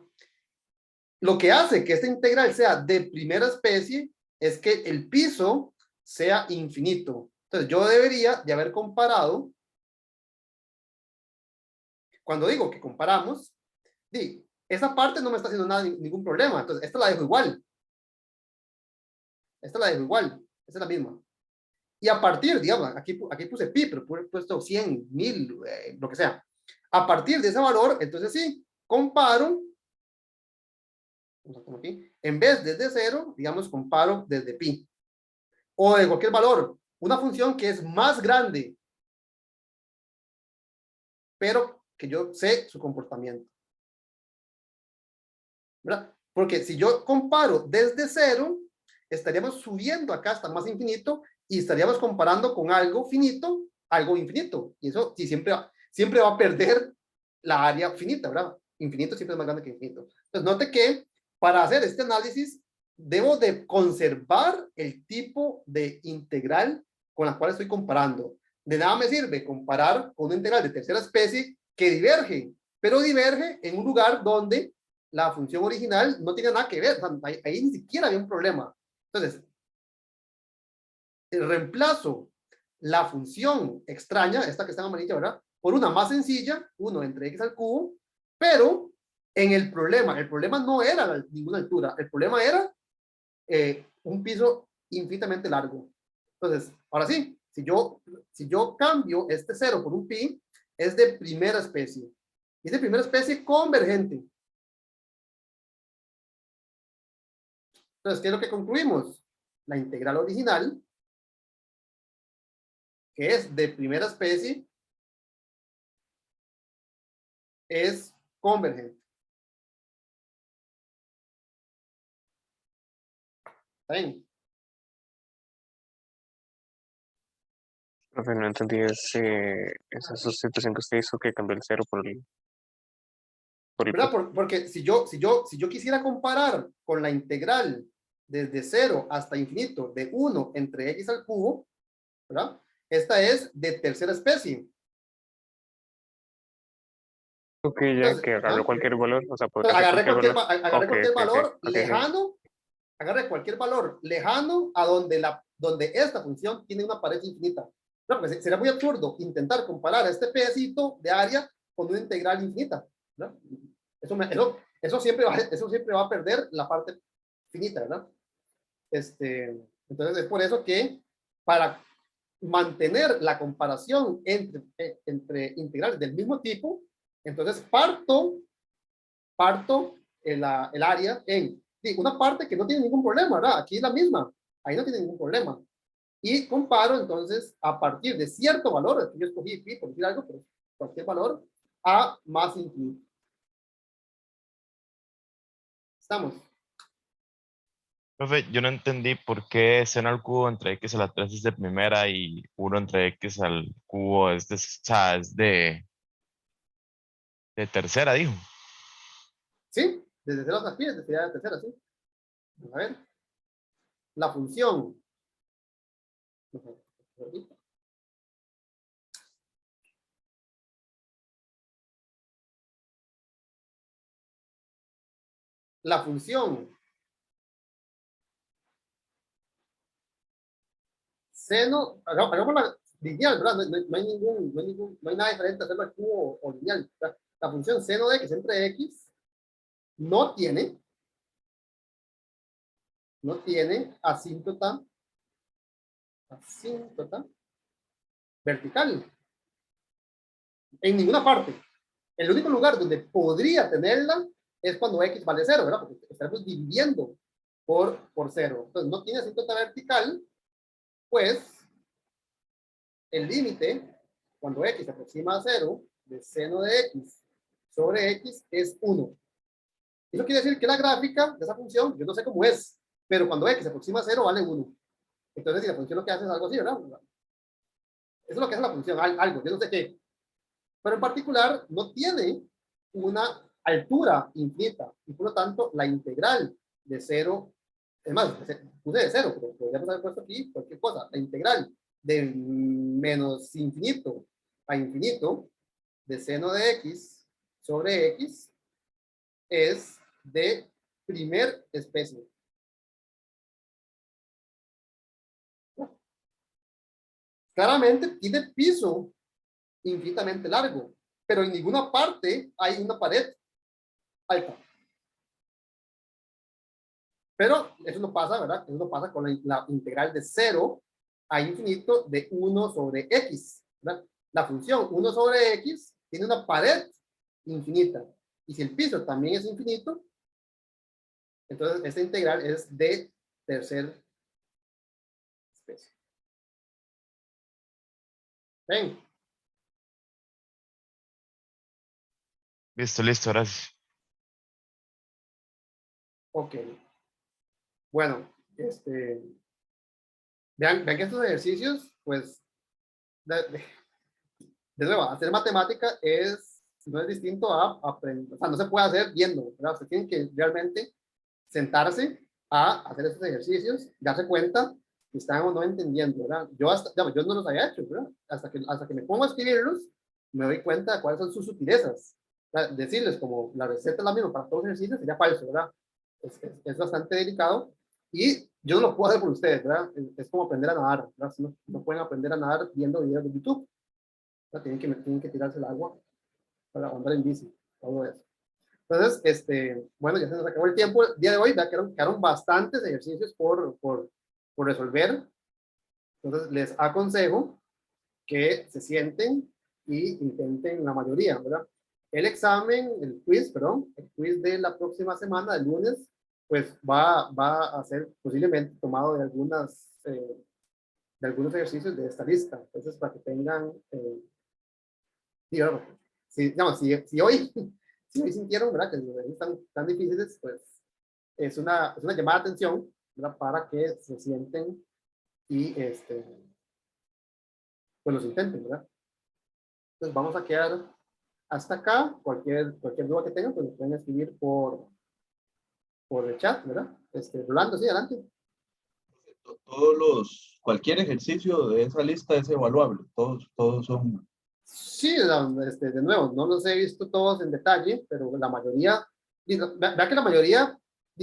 Lo que hace que esta integral sea de primera especie es que el piso sea infinito. Entonces, yo debería de haber comparado, cuando digo que comparamos, esa parte no me está haciendo nada, ningún problema. Entonces, esta la dejo igual. Esta la dejo igual. Esta es la misma. Y a partir, digamos, aquí puse pi, pero he puesto 100, 1000, lo que sea. A partir de ese valor, entonces sí, comparo, aquí, en vez desde 0, digamos, comparo desde pi. O de cualquier valor. Una función que es más grande, pero que yo sé su comportamiento. ¿Verdad? Porque si yo comparo desde 0, estaríamos subiendo acá hasta más infinito y estaríamos comparando con algo finito, algo infinito. Y eso sí, siempre va a perder la área finita, ¿verdad? Infinito siempre es más grande que infinito. Entonces, note que para hacer este análisis, debo de conservar el tipo de integral con la cual estoy comparando. De nada me sirve comparar con una integral de tercera especie que diverge, pero diverge en un lugar donde la función original no tiene nada que ver. O sea, ahí ni siquiera había un problema. Entonces, reemplazo la función extraña, esta que está en amarilla, ¿verdad? Por una más sencilla, 1 entre x al cubo, pero en el problema no era ninguna altura, el problema era un piso infinitamente largo. Entonces, ahora sí, si yo cambio este 0 por un pi, es de primera especie. Y es de primera especie convergente. Entonces, ¿qué es lo que concluimos? La integral original, que es de primera especie, es convergente. ¿Está bien? Profe, no entendí esa sustitución que usted hizo que cambió el 0 por el ¿Verdad? pi. Porque si yo quisiera comparar con la integral desde 0 hasta infinito de 1 entre x al cubo, ¿verdad? Esta es de tercera especie. Ok, ya Entonces, que agarró cualquier valor, o sea, podría ser agarré cualquier valor. agarré Ok, cualquier ok, ok, valor ok, lejano, agarré cualquier valor lejano a donde esta función tiene una pared infinita. No, pues sería muy absurdo intentar comparar este pedacito de área con una integral infinita, ¿no? Eso siempre va a perder la parte finita, ¿verdad? Entonces es por eso que para mantener la comparación entre integrales del mismo tipo, entonces parto el área en una parte que no tiene ningún problema, ¿verdad? Aquí es la misma, ahí no tiene ningún problema. Y comparo entonces a partir de cierto valor, yo escogí pi por decir algo, pero cualquier valor, a más infinito. ¿Estamos? Profe, yo no entendí por qué seno al cubo entre x a la 3 es de primera y 1 entre x al cubo es de, o sea, es de tercera, dijo. ¿Sí? Desde 0 hasta pi, desde la tercera, ¿sí? Vamos a ver. La función. La función seno, hagamos la lineal, ¿verdad? No hay nada diferente hacerlo al cubo o lineal, ¿verdad? La función seno de x entre x no tiene asíntota vertical en ninguna parte. El único lugar donde podría tenerla es cuando x vale 0, ¿verdad? Porque estaremos dividiendo por 0. Entonces no tiene asíntota vertical, pues el límite cuando x se aproxima a 0 de seno de x sobre x es 1. Eso quiere decir que la gráfica de esa función, yo no sé cómo es, pero cuando x se aproxima a 0 vale 1. Entonces, si la función lo que hace es algo así, ¿verdad? Eso es lo que hace la función, algo, yo no sé qué. Pero en particular, no tiene una altura infinita y por lo tanto la integral de 0, es más, puse de 0, pero podríamos haber puesto aquí cualquier cosa, la integral de menos infinito a infinito de seno de x sobre x es de primer especie. Claramente tiene piso infinitamente largo, pero en ninguna parte hay una pared alta. Pero eso no pasa, ¿verdad? Eso no pasa con la integral de 0 a infinito de 1 sobre x, ¿verdad? La función 1 sobre x tiene una pared infinita. Y si el piso también es infinito, entonces esta integral es de tercer especie. ¿Ven? Listo, listo, gracias. Ok. Bueno, vean que estos ejercicios, pues, de nuevo, hacer matemática no es distinto a aprender, o sea, no se puede hacer viendo, ¿verdad? Usted tiene que realmente sentarse a hacer estos ejercicios, darse cuenta que están o no entendiendo, ¿verdad? Yo no los había hecho, ¿verdad? Hasta que me pongo a escribirlos, me doy cuenta de cuáles son sus sutilezas. Decirles como la receta es la misma para todos los ejercicios sería falso, ¿verdad? Es bastante delicado y yo no lo puedo hacer por ustedes, ¿verdad? Es como aprender a nadar, ¿verdad? No pueden aprender a nadar viendo videos de YouTube. Tienen que tirarse el agua para andar en bici, todo eso. Entonces, bueno, ya se nos acabó el tiempo. El día de hoy ya quedaron bastantes ejercicios por resolver. Entonces, les aconsejo que se sienten y intenten la mayoría, ¿verdad? El quiz de la próxima semana, el lunes, pues va a ser posiblemente tomado de algunos ejercicios de esta lista. Entonces, para que tengan si hoy sintieron, ¿verdad?, que los ejercicios están tan difíciles, pues es una llamada de atención, ¿verdad?, para que se sienten y pues los intenten, ¿verdad? Entonces vamos a quedar hasta acá. Cualquier duda que tengan, pues lo pueden escribir por el chat, ¿verdad? Rolando, sí, adelante. Cualquier ejercicio de esa lista es evaluable, todos son. Sí, de nuevo, no los he visto todos en detalle, pero la mayoría, vea que la mayoría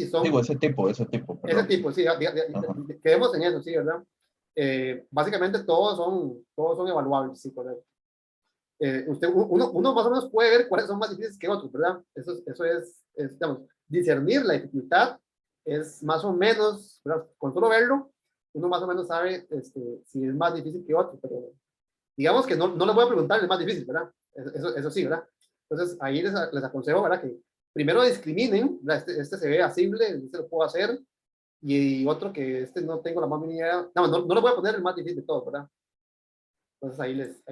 son... Digo, ese tipo. Ese Perdón. tipo, sí, quedemos en eso, sí, ¿verdad? Básicamente todos son evaluables, sí, correcto. Uno más o menos puede ver cuáles son más difíciles que otros, ¿verdad? Eso es digamos, discernir la dificultad es más o menos, ¿verdad? Con solo verlo, uno más o menos sabe si es más difícil que otro, pero digamos que no les voy a preguntar el más difícil, ¿verdad? Eso sí, ¿verdad? Entonces ahí les aconsejo, ¿verdad? Que primero discriminen, ¿verdad? Este se ve asible, este lo puedo hacer, y otro que no tengo la más mínima idea, no les voy a poner el más difícil de todos, ¿verdad? Entonces ahí les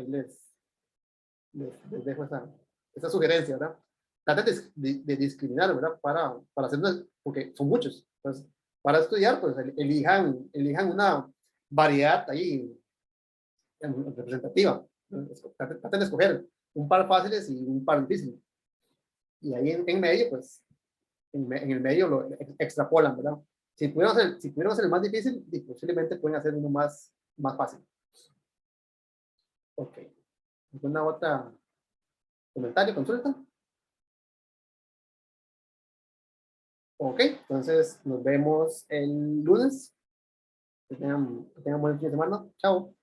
dejo esa sugerencia, ¿verdad? Traten de discriminar, ¿verdad? Para hacer porque son muchos. Entonces, para estudiar, pues elijan una variedad ahí representativa. Traten de escoger un par fáciles y un par difíciles. Y ahí en medio, pues, en el medio lo extrapolan, ¿verdad? Si pudieron hacer el más difícil, posiblemente pueden hacer uno más fácil. Ok. ¿Alguna otra comentario, consulta? Ok, entonces nos vemos el lunes. Que tengan buen fin de semana. Chao.